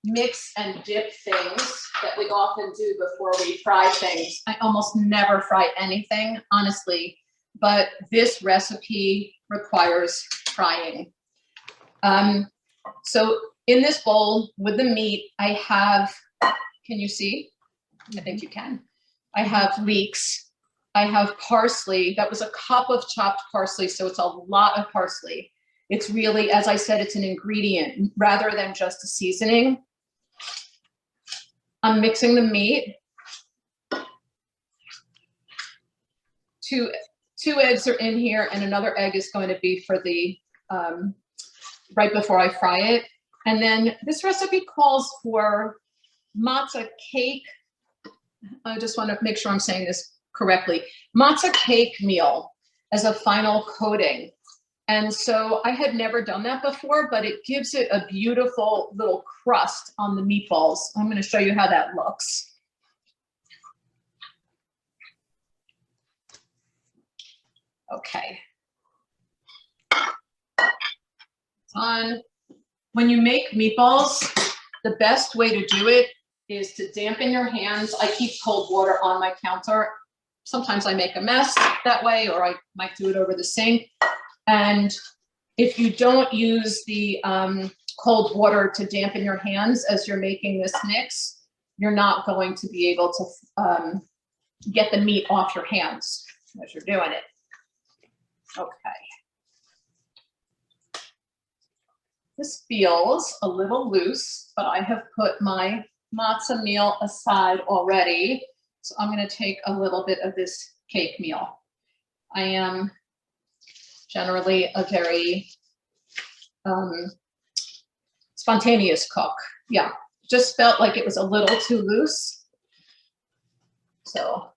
mix and dip things that we often do before we fry things. I almost never fry anything, honestly, but this recipe requires frying. So in this bowl with the meat, I have, can you see? I think you can. I have leeks. I have parsley. That was a cup of chopped parsley, so it's a lot of parsley. It's really, as I said, it's an ingredient rather than just a seasoning. I'm mixing the meat. Two eggs are in here, and another egg is going to be for the, right before I fry it. And then this recipe calls for matzah cake. I just want to make sure I'm saying this correctly. Matzah cake meal as a final coating. And so I had never done that before, but it gives it a beautiful little crust on the meatballs. I'm going to show you how that looks. Okay. It's on. When you make meatballs, the best way to do it is to dampen your hands. I keep cold water on my counter. Sometimes I make a mess that way, or I might do it over the sink. And if you don't use the cold water to dampen your hands as you're making this mix, you're not going to be able to get the meat off your hands as you're doing it. Okay. This feels a little loose, but I have put my matzah meal aside already. So I'm going to take a little bit of this cake meal. I am generally a very spontaneous cook. Yeah, just felt like it was a little too loose. So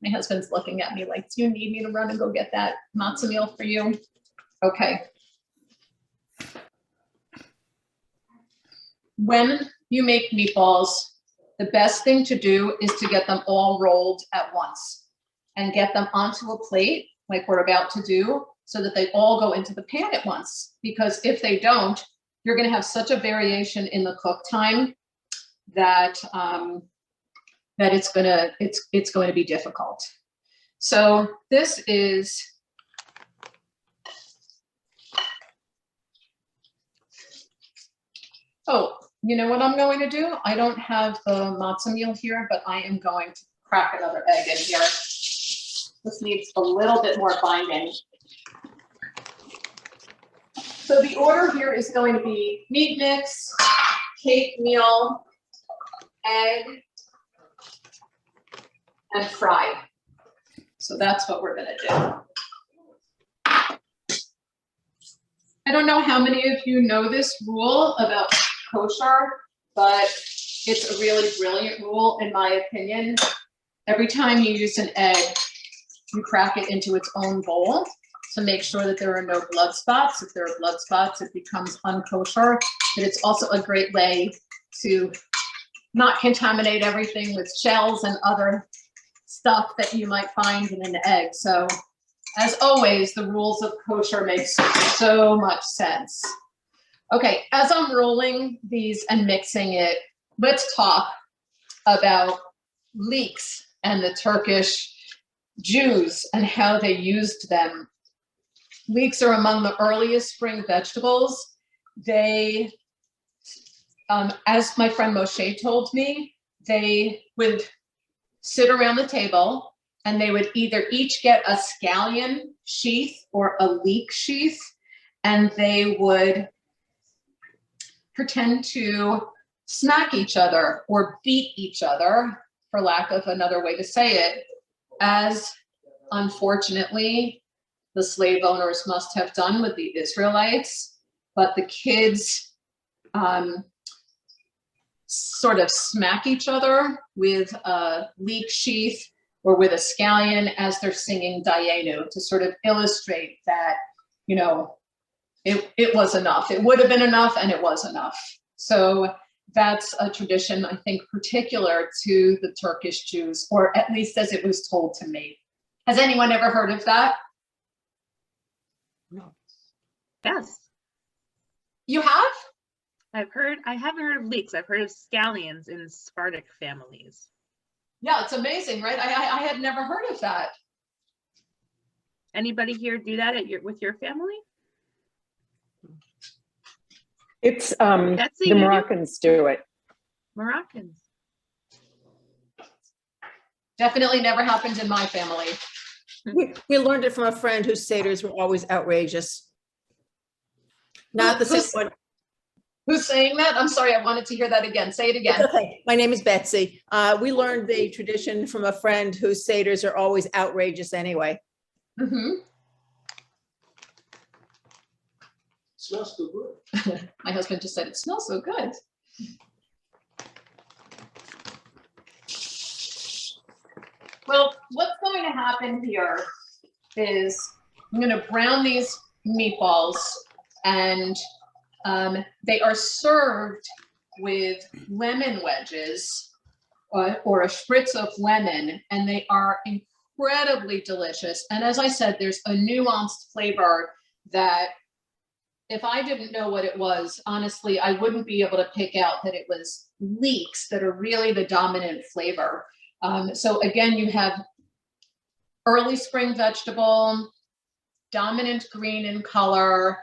my husband's looking at me like, do you need me to run and go get that matzah meal for you? Okay. When you make meatballs, the best thing to do is to get them all rolled at once and get them onto a plate like we're about to do so that they all go into the pan at once. Because if they don't, you're going to have such a variation in the cook time that it's going to be difficult. So this is you know what I'm going to do? I don't have the matzah meal here, but I am going to crack another egg in here. This needs a little bit more binding. So the order here is going to be meat mix, cake meal, egg, and fry. So that's what we're going to do. I don't know how many of you know this rule about kosher, but it's a really brilliant rule in my opinion. Every time you use an egg, you crack it into its own bowl to make sure that there are no blood spots. If there are blood spots, it becomes unkosher. But it's also a great way to not contaminate everything with shells and other stuff that you might find in an egg. So as always, the rules of kosher make so much sense. Okay, as I'm rolling these and mixing it, let's talk about leeks and the Turkish Jews and how they used them. Leeks are among the earliest spring vegetables. They, as my friend Moshe told me, they would sit around the table and they would either each get a scallion sheath or a leek sheath, and they would pretend to smack each other or beat each other, for lack of another way to say it, as unfortunately the slave owners must have done with the Israelites. But the kids sort of smack each other with a leek sheath or with a scallion as they're singing Dayenu, to sort of illustrate that, you know, it was enough. It would have been enough, and it was enough. So that's a tradition, I think, particular to the Turkish Jews, or at least as it was told to me. Has anyone ever heard of that? No. Yes. You have? I haven't heard of leeks. I've heard of scallions in Sephardic families. Yeah, it's amazing, right? I had never heard of that. Anybody here do that with your family? It's the Moroccans do it. Moroccans. Definitely never happened in my family. We learned it from a friend whose seders were always outrageous. Not the same one. Who's saying that? I'm sorry, I wanted to hear that again. Say it again. Okay, my name is Betsy. We learned the tradition from a friend whose seders are always outrageous anyway. Mm-hmm. Smells so good. My husband just said it smells so good. Well, what's going to happen here is I'm going to brown these meatballs, and they are served with lemon wedges or a spritz of lemon, and they are incredibly delicious. And as I said, there's a nuanced flavor that if I didn't know what it was, honestly, I wouldn't be able to pick out that it was leeks that are really the dominant flavor. So again, you have early spring vegetable, dominant green in color,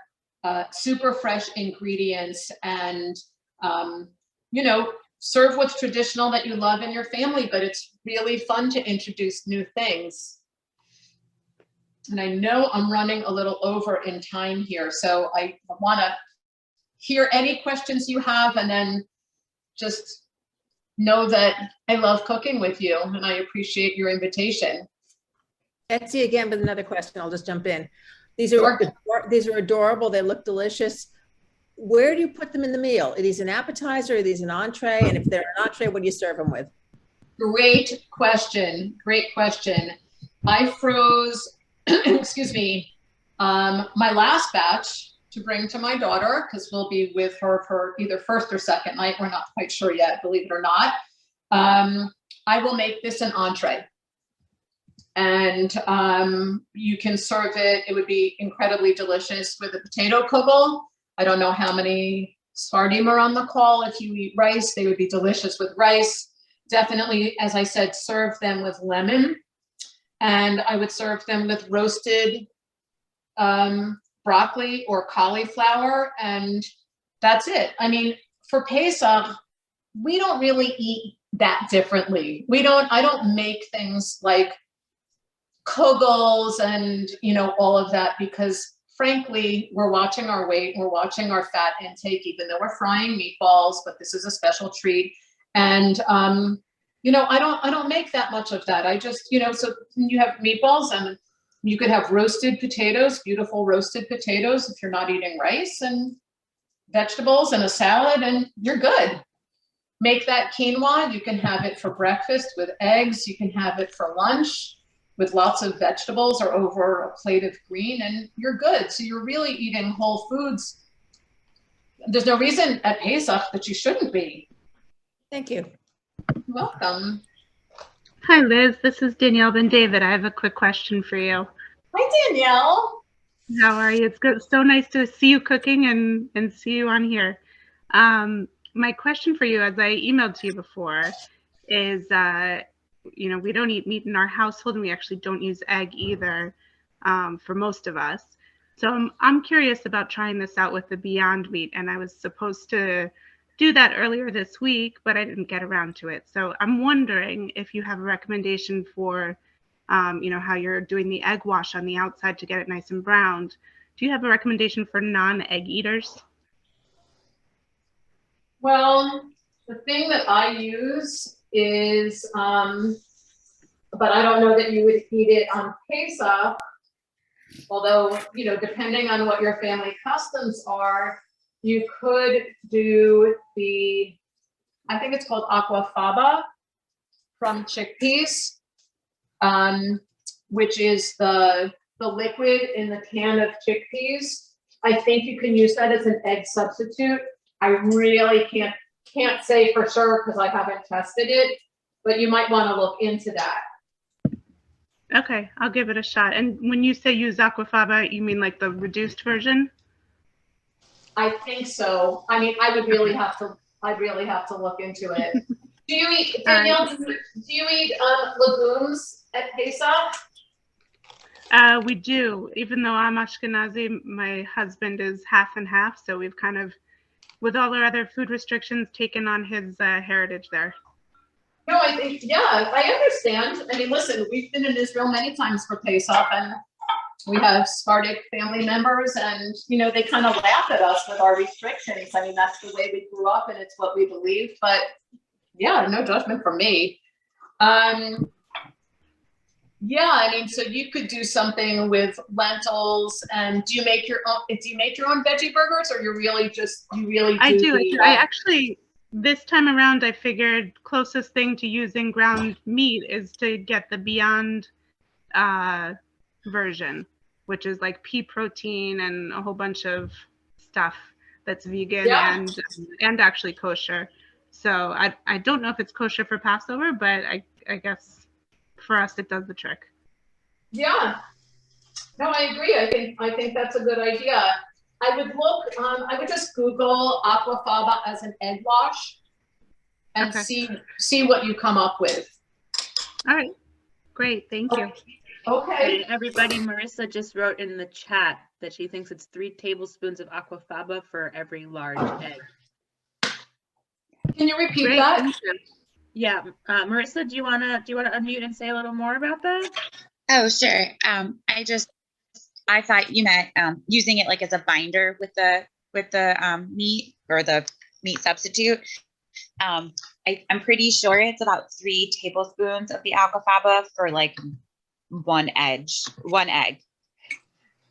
super fresh ingredients, and you know, serve what's traditional that you love in your family, but it's really fun to introduce new things. And I know I'm running a little over in time here, so I want to hear any questions you have, and then just know that I love cooking with you and I appreciate your invitation. Betsy again with another question. I'll just jump in. These are adorable. They look delicious. Where do you put them in the meal? Are these an appetizer? Are these an entree? And if they're an entree, what do you serve them with? Great question. Great question. I froze, excuse me, my last batch to bring to my daughter, because we'll be with her for either first or second night. We're not quite sure yet, believe it or not. I will make this an entree. And you can serve it. It would be incredibly delicious with a potato kugel. I don't know how many Sfardim are on the call. If you eat rice, they would be delicious with rice. Definitely, as I said, serve them with lemon. And I would serve them with roasted broccoli or cauliflower. And that's it. I mean, for Pesach, we don't really eat that differently. I don't make things like kugels and, you know, all of that, because frankly, we're watching our weight, we're watching our fat intake, even though we're frying meatballs, but this is a special treat. And, you know, I don't make that much of that. I just, you know, so you have meatballs and you could have roasted potatoes, beautiful roasted potatoes if you're not eating rice, and vegetables and a salad, and you're good. Make that quinoa. You can have it for breakfast with eggs. You can have it for lunch with lots of vegetables or over a plate of green, and you're good. So you're really eating whole foods. There's no reason at Pesach that you shouldn't be. Thank you. You're welcome. Hi, Liz. This is Danielle Ben David. I have a quick question for you. Hi, Danielle. How are you? It's good. So nice to see you cooking and see you on here. My question for you, as I emailed to you before, is, we don't eat meat in our household, and we actually don't use egg either, for most of us. So I'm curious about trying this out with the Beyond Meat, and I was supposed to do that earlier this week, but I didn't get around to it. So I'm wondering if you have a recommendation for, how you're doing the egg wash on the outside to get it nice and browned. Do you have a recommendation for non-egg eaters? Well, the thing that I use is, but I don't know that you would eat it on Pesach, although, depending on what your family customs are, you could do I think it's called aquafaba from chickpeas, which is the liquid in the can of chickpeas. I think you can use that as an egg substitute. I really can't say for sure because I haven't tested it, but you might want to look into that. Okay, I'll give it a shot. And when you say use aquafaba, you mean like the reduced version? I think so. I mean, I'd really have to look into it. Do you eat, Danielle, do you eat legumes at Pesach? We do. Even though I'm Ashkenazi, my husband is half and half. So we've kind of, with all our other food restrictions, taken on his heritage there. No, I think, yeah, I understand. I mean, listen, we've been in Israel many times for Pesach, and we have Sephardic family members, and, they kind of laugh at us with our restrictions. I mean, that's the way we grew up, and it's what we believe. But yeah, no judgment from me. Yeah, I mean, so you could do something with lentils. And do you make your own veggie burgers, or you really do? I do. I actually, this time around, I figured closest thing to using ground meat is to get the Beyond version, which is like pea protein and a whole bunch of stuff that's vegan and actually kosher. So I don't know if it's kosher for Passover, but I guess for us it does the trick. Yeah. No, I agree. I think that's a good idea. I would look, I would just Google aquafaba as an egg wash and see what you come up with. All right. Great. Thank you. Okay. Hey, everybody, Marissa just wrote in the chat that she thinks it's 3 tablespoons of aquafaba for every large egg. Can you repeat that? Thank you. Yeah, Marissa, do you wanna unmute and say a little more about that? Oh, sure. I thought you meant using it like as a binder with the meat or the meat substitute. I'm pretty sure it's about 3 tablespoons of the aquafaba for like one egg.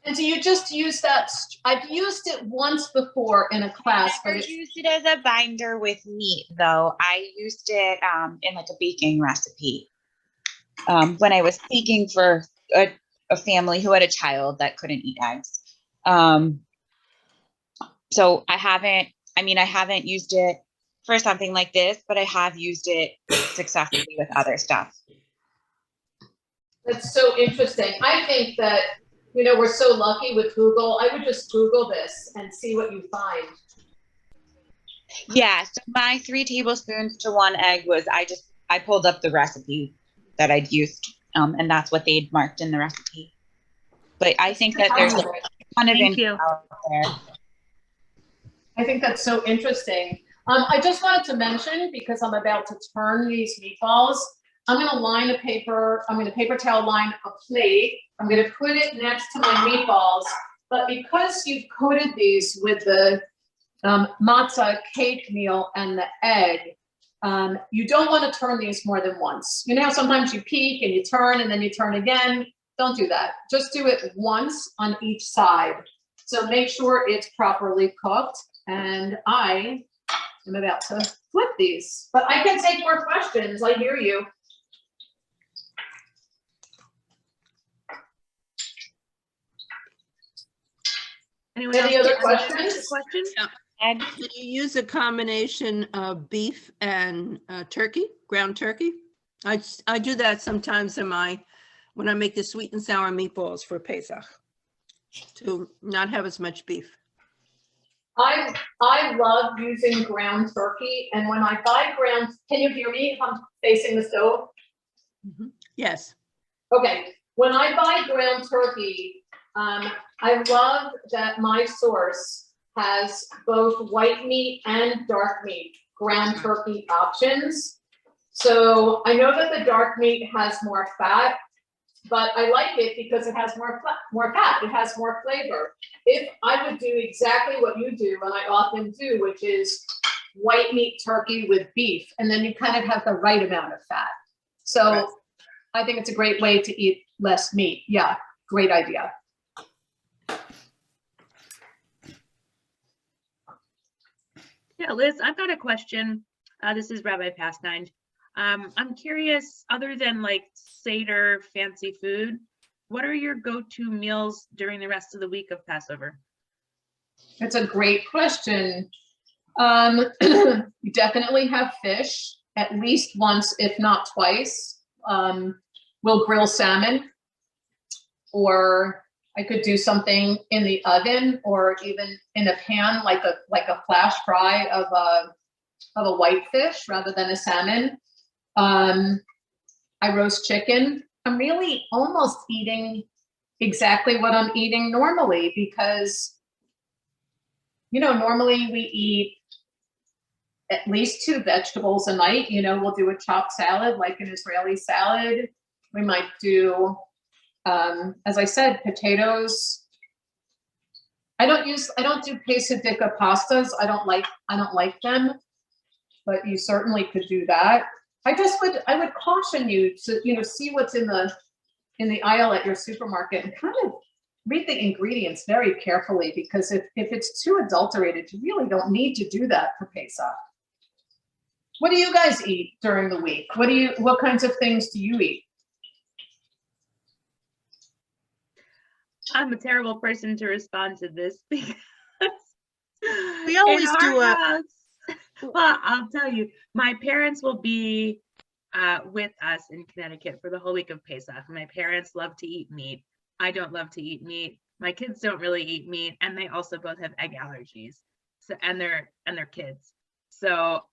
And do you just use that? I've used it once before in a class, I never used it as a binder with meat, though. I used it in like a baking recipe when I was baking for a family who had a child that couldn't eat eggs. So I haven't used it for something like this, but I have used it successfully with other stuff. That's so interesting. I think that, we're so lucky with Google. I would just Google this and see what you find. Yeah, so my 3 tablespoons to 1 egg was, I pulled up the recipe that I'd used, and that's what they'd marked in the recipe. But I think that there's a ton of info out there. I think that's so interesting. I just wanted to mention, because I'm about to turn these meatballs, I'm going to paper towel line a plate. I'm going to put it next to my meatballs, but because you've coated these with the matzah cake meal and the egg, you don't want to turn these more than once. You know how sometimes you peek and you turn and then you turn again? Don't do that. Just do it once on each side. So make sure it's properly cooked. And I am about to flip these, but I can take more questions. I hear you. Any other questions? And do you use a combination of beef and turkey, ground turkey? I do that sometimes in my when I make the sweet and sour meatballs for Pesach to not have as much beef. I love using ground turkey, and when I buy ground, can you hear me if I'm facing the stove? Yes. Okay, when I buy ground turkey, I love that my source has both white meat and dark meat ground turkey options. So I know that the dark meat has more fat, but I like it because it has more fat, it has more flavor. If I would do exactly what you do, and I often do, which is white meat turkey with beef, and then you kind of have the right amount of fat. So right. I think it's a great way to eat less meat. Yeah, great idea. Yeah, Liz, I've got a question. This is Rabbi Pastine. I'm curious, other than like Seder fancy food, what are your go-to meals during the rest of the week of Passover? That's a great question. You definitely have fish at least once, if not twice. We'll grill salmon, or I could do something in the oven, or even in a pan, like a flash fry of a white fish rather than a salmon. I roast chicken. I'm really almost eating exactly what I'm eating normally, because, you know, normally we eat at least 2 vegetables a night. You know, we'll do a chopped salad, like an Israeli salad. We might do, as I said, potatoes. I don't do quesadilla pastas. I don't like them, but you certainly could do that. I would caution you to, you know, see what's in the aisle at your supermarket and kind of read the ingredients very carefully, because if it's too adulterated, you really don't need to do that for Pesach. What do you guys eat during the week? What kinds of things do you eat? I'm a terrible person to respond to this because we always do house, well, I'll tell you, my parents will be with us in Connecticut for the whole week of Pesach. My parents love to eat meat. I don't love to eat meat. My kids don't really eat meat, and they also both have egg allergies. So and they're kids. So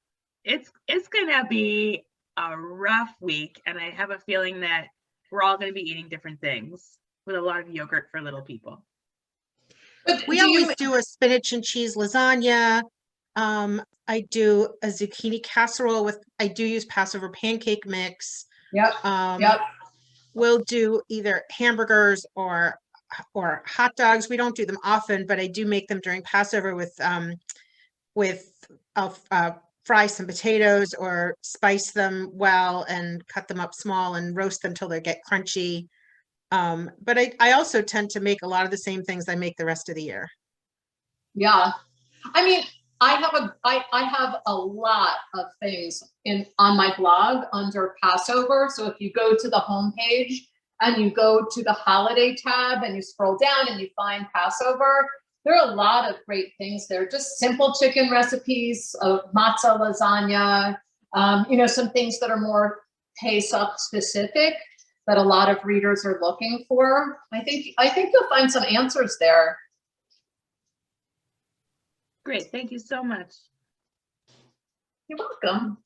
it's gonna be a rough week, and I have a feeling that we're all gonna be eating different things with a lot of yogurt for little people. But we always do a spinach and cheese lasagna. I do a zucchini casserole I do use Passover pancake mix. Yep. Yep. We'll do either hamburgers or hot dogs. We don't do them often, but I do make them during Passover I'll fry some potatoes or spice them well and cut them up small and roast them till they get crunchy. But I also tend to make a lot of the same things I make the rest of the year. Yeah. I mean, I have a lot of things on my blog under Passover. So if you go to the homepage and you go to the holiday tab and you scroll down and you find Passover, there are a lot of great things there. Just simple chicken recipes, matzah lasagna, you know, some things that are more Pesach specific that a lot of readers are looking for. I think you'll find some answers there. Great, thank you so much. You're welcome.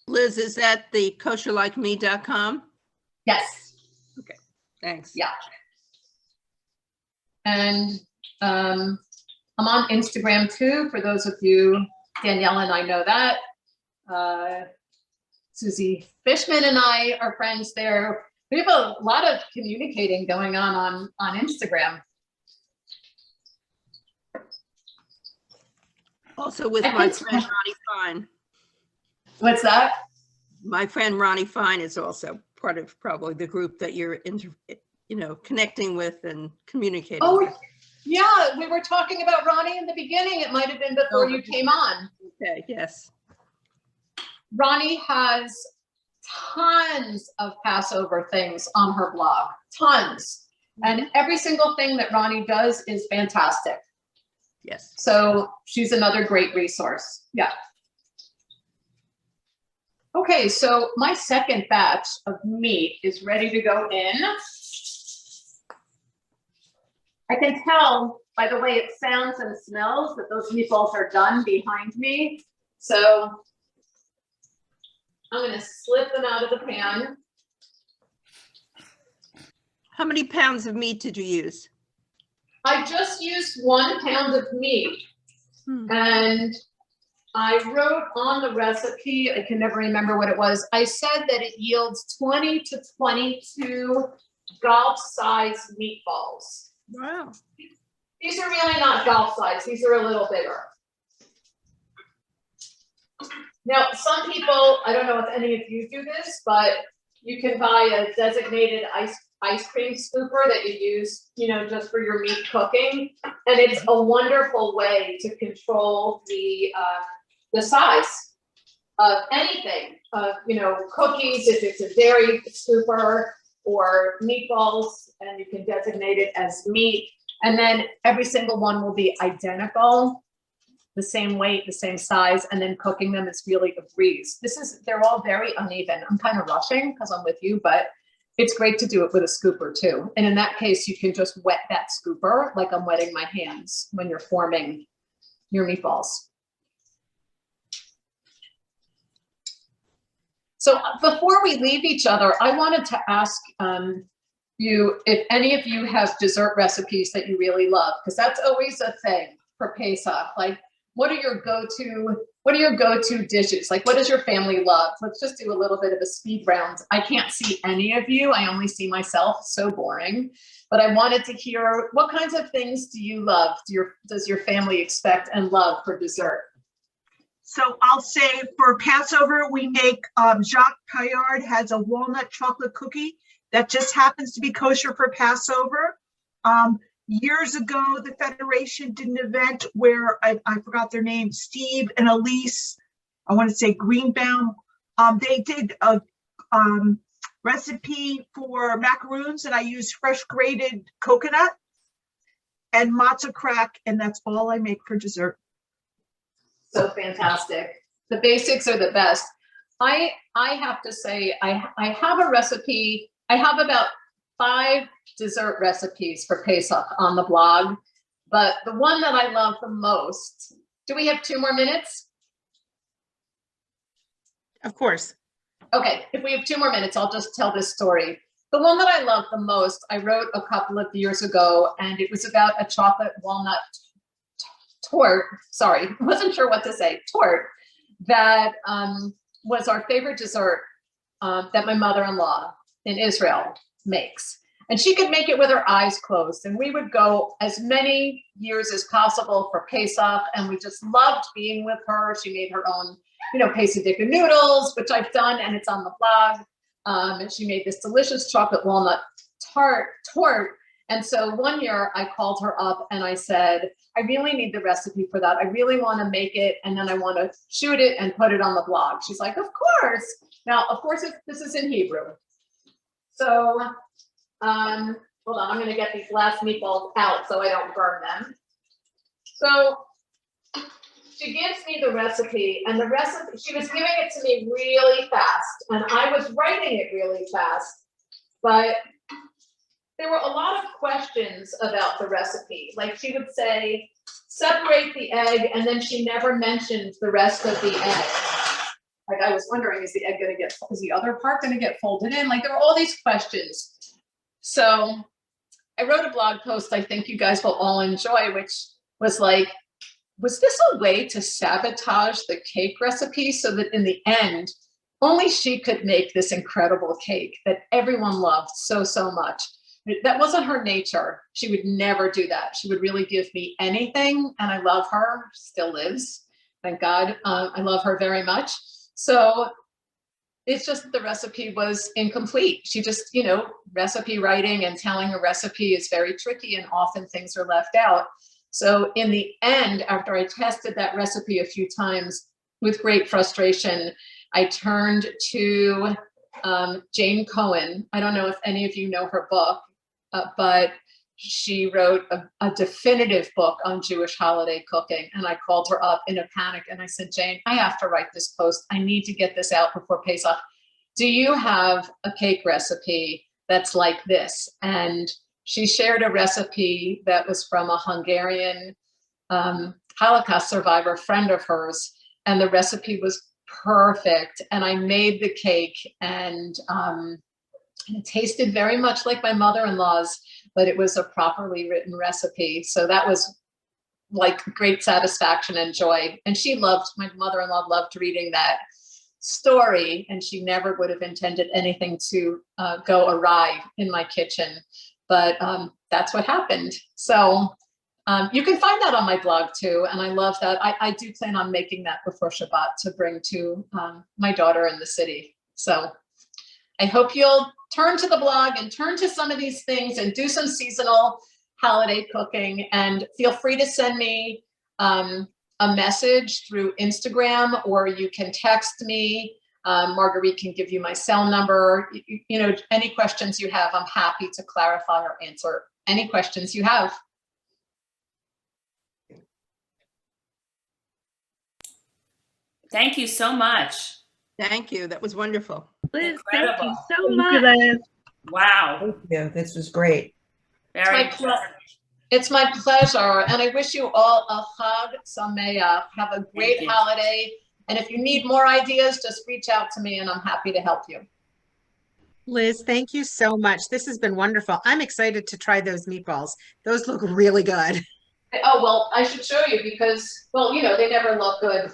Liz, is that the kosherlikeme.com? Yes. Okay, thanks. Yeah. And I'm on Instagram too, for those of you, Danielle and I know that. Susie Fishman and I are friends there. We have a lot of communicating going on Instagram. Also with my friend Ronnie Fine. What's that? My friend Ronnie Fine is also part of probably the group that you're connecting with and communicating with. Yeah, we were talking about Ronnie in the beginning. It might have been before you came on. Okay, yes. Ronnie has tons of Passover things on her blog, tons. And every single thing that Ronnie does is fantastic. Yes. So she's another great resource. Yeah. Okay, so my second batch of meat is ready to go in. I can tell by the way it sounds and smells that those meatballs are done behind me. So I'm gonna slip them out of the pan. How many pounds of meat did you use? I just used 1 pound of meat. And I wrote on the recipe, I can never remember what it was. I said that it yields 20 to 22 golf-sized meatballs. Wow. These are really not golf size. These are a little bigger. Now, some people, I don't know if any of you do this, but you can buy a designated ice cream scooper that you use, you know, just for your meat cooking. And it's a wonderful way to control the size of anything, you know, cookies, if it's a dairy scooper, or meatballs, and you can designate it as meat. And then every single one will be identical, the same weight, the same size, and then cooking them is really a breeze. They're all very uneven. I'm kind of rushing because I'm with you, but it's great to do it with a scooper too. And in that case, you can just wet that scooper like I'm wetting my hands when you're forming your meatballs. So before we leave each other, I wanted to ask you if any of you have dessert recipes that you really love, because that's always a thing for Pesach. Like, what are your go-to dishes? Like, what does your family love? Let's just do a little bit of a speed round. I can't see any of you. I only see myself. So boring. But I wanted to hear, what kinds of things do you love? Does your family expect and love for dessert? So I'll say for Passover, we make Jacques Payard has a walnut chocolate cookie that just happens to be kosher for Passover. Years ago, the Federation did an event where I forgot their name, Steve and Elise, I want to say Greenbaum. They did a recipe for macaroons, and I used fresh grated coconut and matzo crack, and that's all I make for dessert. So fantastic. The basics are the best. I have to say, I have a recipe. I have about 5 dessert recipes for Pesach on the blog, but the one that I love the most, do we have 2 more minutes? Of course. Okay, if we have 2 more minutes, I'll just tell this story. The one that I love the most, I wrote a couple of years ago, and it was about a chocolate walnut tort, sorry, wasn't sure what to say, tort, that was our favorite dessert that my mother-in-law in Israel makes. And she could make it with her eyes closed. And we would go as many years as possible for Pesach. And we just loved being with her. She made her own, you know, quesadilla noodles, which I've done, and it's on the blog. And she made this delicious chocolate walnut tort. And so one year I called her up and I said, I really need the recipe for that. I really want to make it. And then I want to shoot it and put it on the blog. She's like, of course. Now, of course, this is in Hebrew. So, hold on, I'm going to get these last meatballs out so I don't burn them. So she gives me the recipe, and the recipe, she was giving it to me really fast, and I was writing it really fast, but there were a lot of questions about the recipe. Like, she would say, separate the egg, and then she never mentioned the rest of the egg. Like, I was wondering, is the other part going to get folded in? Like, there were all these questions. So I wrote a blog post I think you guys will all enjoy, which was like, was this a way to sabotage the cake recipe so that in the end, only she could make this incredible cake that everyone loved so, so much? That wasn't her nature. She would never do that. She would really give me anything, and I love her. She still lives, thank God. I love her very much. So it's just that the recipe was incomplete. She just, you know, recipe writing and telling a recipe is very tricky, and often things are left out. So in the end, after I tested that recipe a few times with great frustration, I turned to Jane Cohen. I don't know if any of you know her book, but she wrote a definitive book on Jewish holiday cooking. And I called her up in a panic and I said, Jane, I have to write this post. I need to get this out before Pesach. Do you have a cake recipe that's like this? And she shared a recipe that was from a Hungarian Holocaust survivor friend of hers. And the recipe was perfect. And I made the cake and it tasted very much like my mother-in-law's, but it was a properly written recipe. So that was like great satisfaction and joy. And my mother-in-law loved reading that story, and she never would have intended anything to go awry in my kitchen. But that's what happened. So you can find that on my blog too. And I love that. I do plan on making that before Shabbat to bring to my daughter in the city. So I hope you'll turn to the blog and turn to some of these things and do some seasonal holiday cooking. And feel free to send me a message through Instagram, or you can text me. Marguerite can give you my cell number. You know, any questions you have, I'm happy to clarify or answer any questions you have. Thank you so much. Thank you. That was wonderful. Liz, thank you Incredible. so much. Wow. Thank you. This was great. Very It's my pleasure. And I wish you all a Chag Sameach. Have a great holiday. And if you need more ideas, just reach out to me and I'm happy to help you. Liz, thank you so much. This has been wonderful. I'm excited to try those meatballs. Those look really good. Oh, well, I should show you because, well, you know, they never look good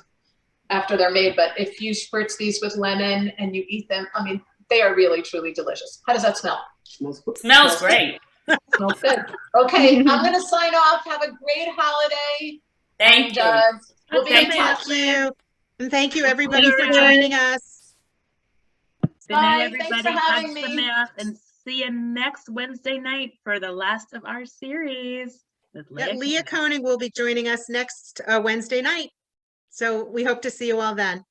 after they're made, but if you spritz these with lemon and you eat them, I mean, they are really, truly delicious. How does that smell? Smells great. Smells good. Okay, I'm going to sign off. Have a great holiday. Thank you. We'll be in touch. Thank you. And thank you, everybody, for joining us. Good night, Bye. everybody. Thanks for having Chag me. Sameach, and see you next Wednesday night for the last of our series. With Leah Koenig will be joining us next Wednesday night. So we hope to see you all then.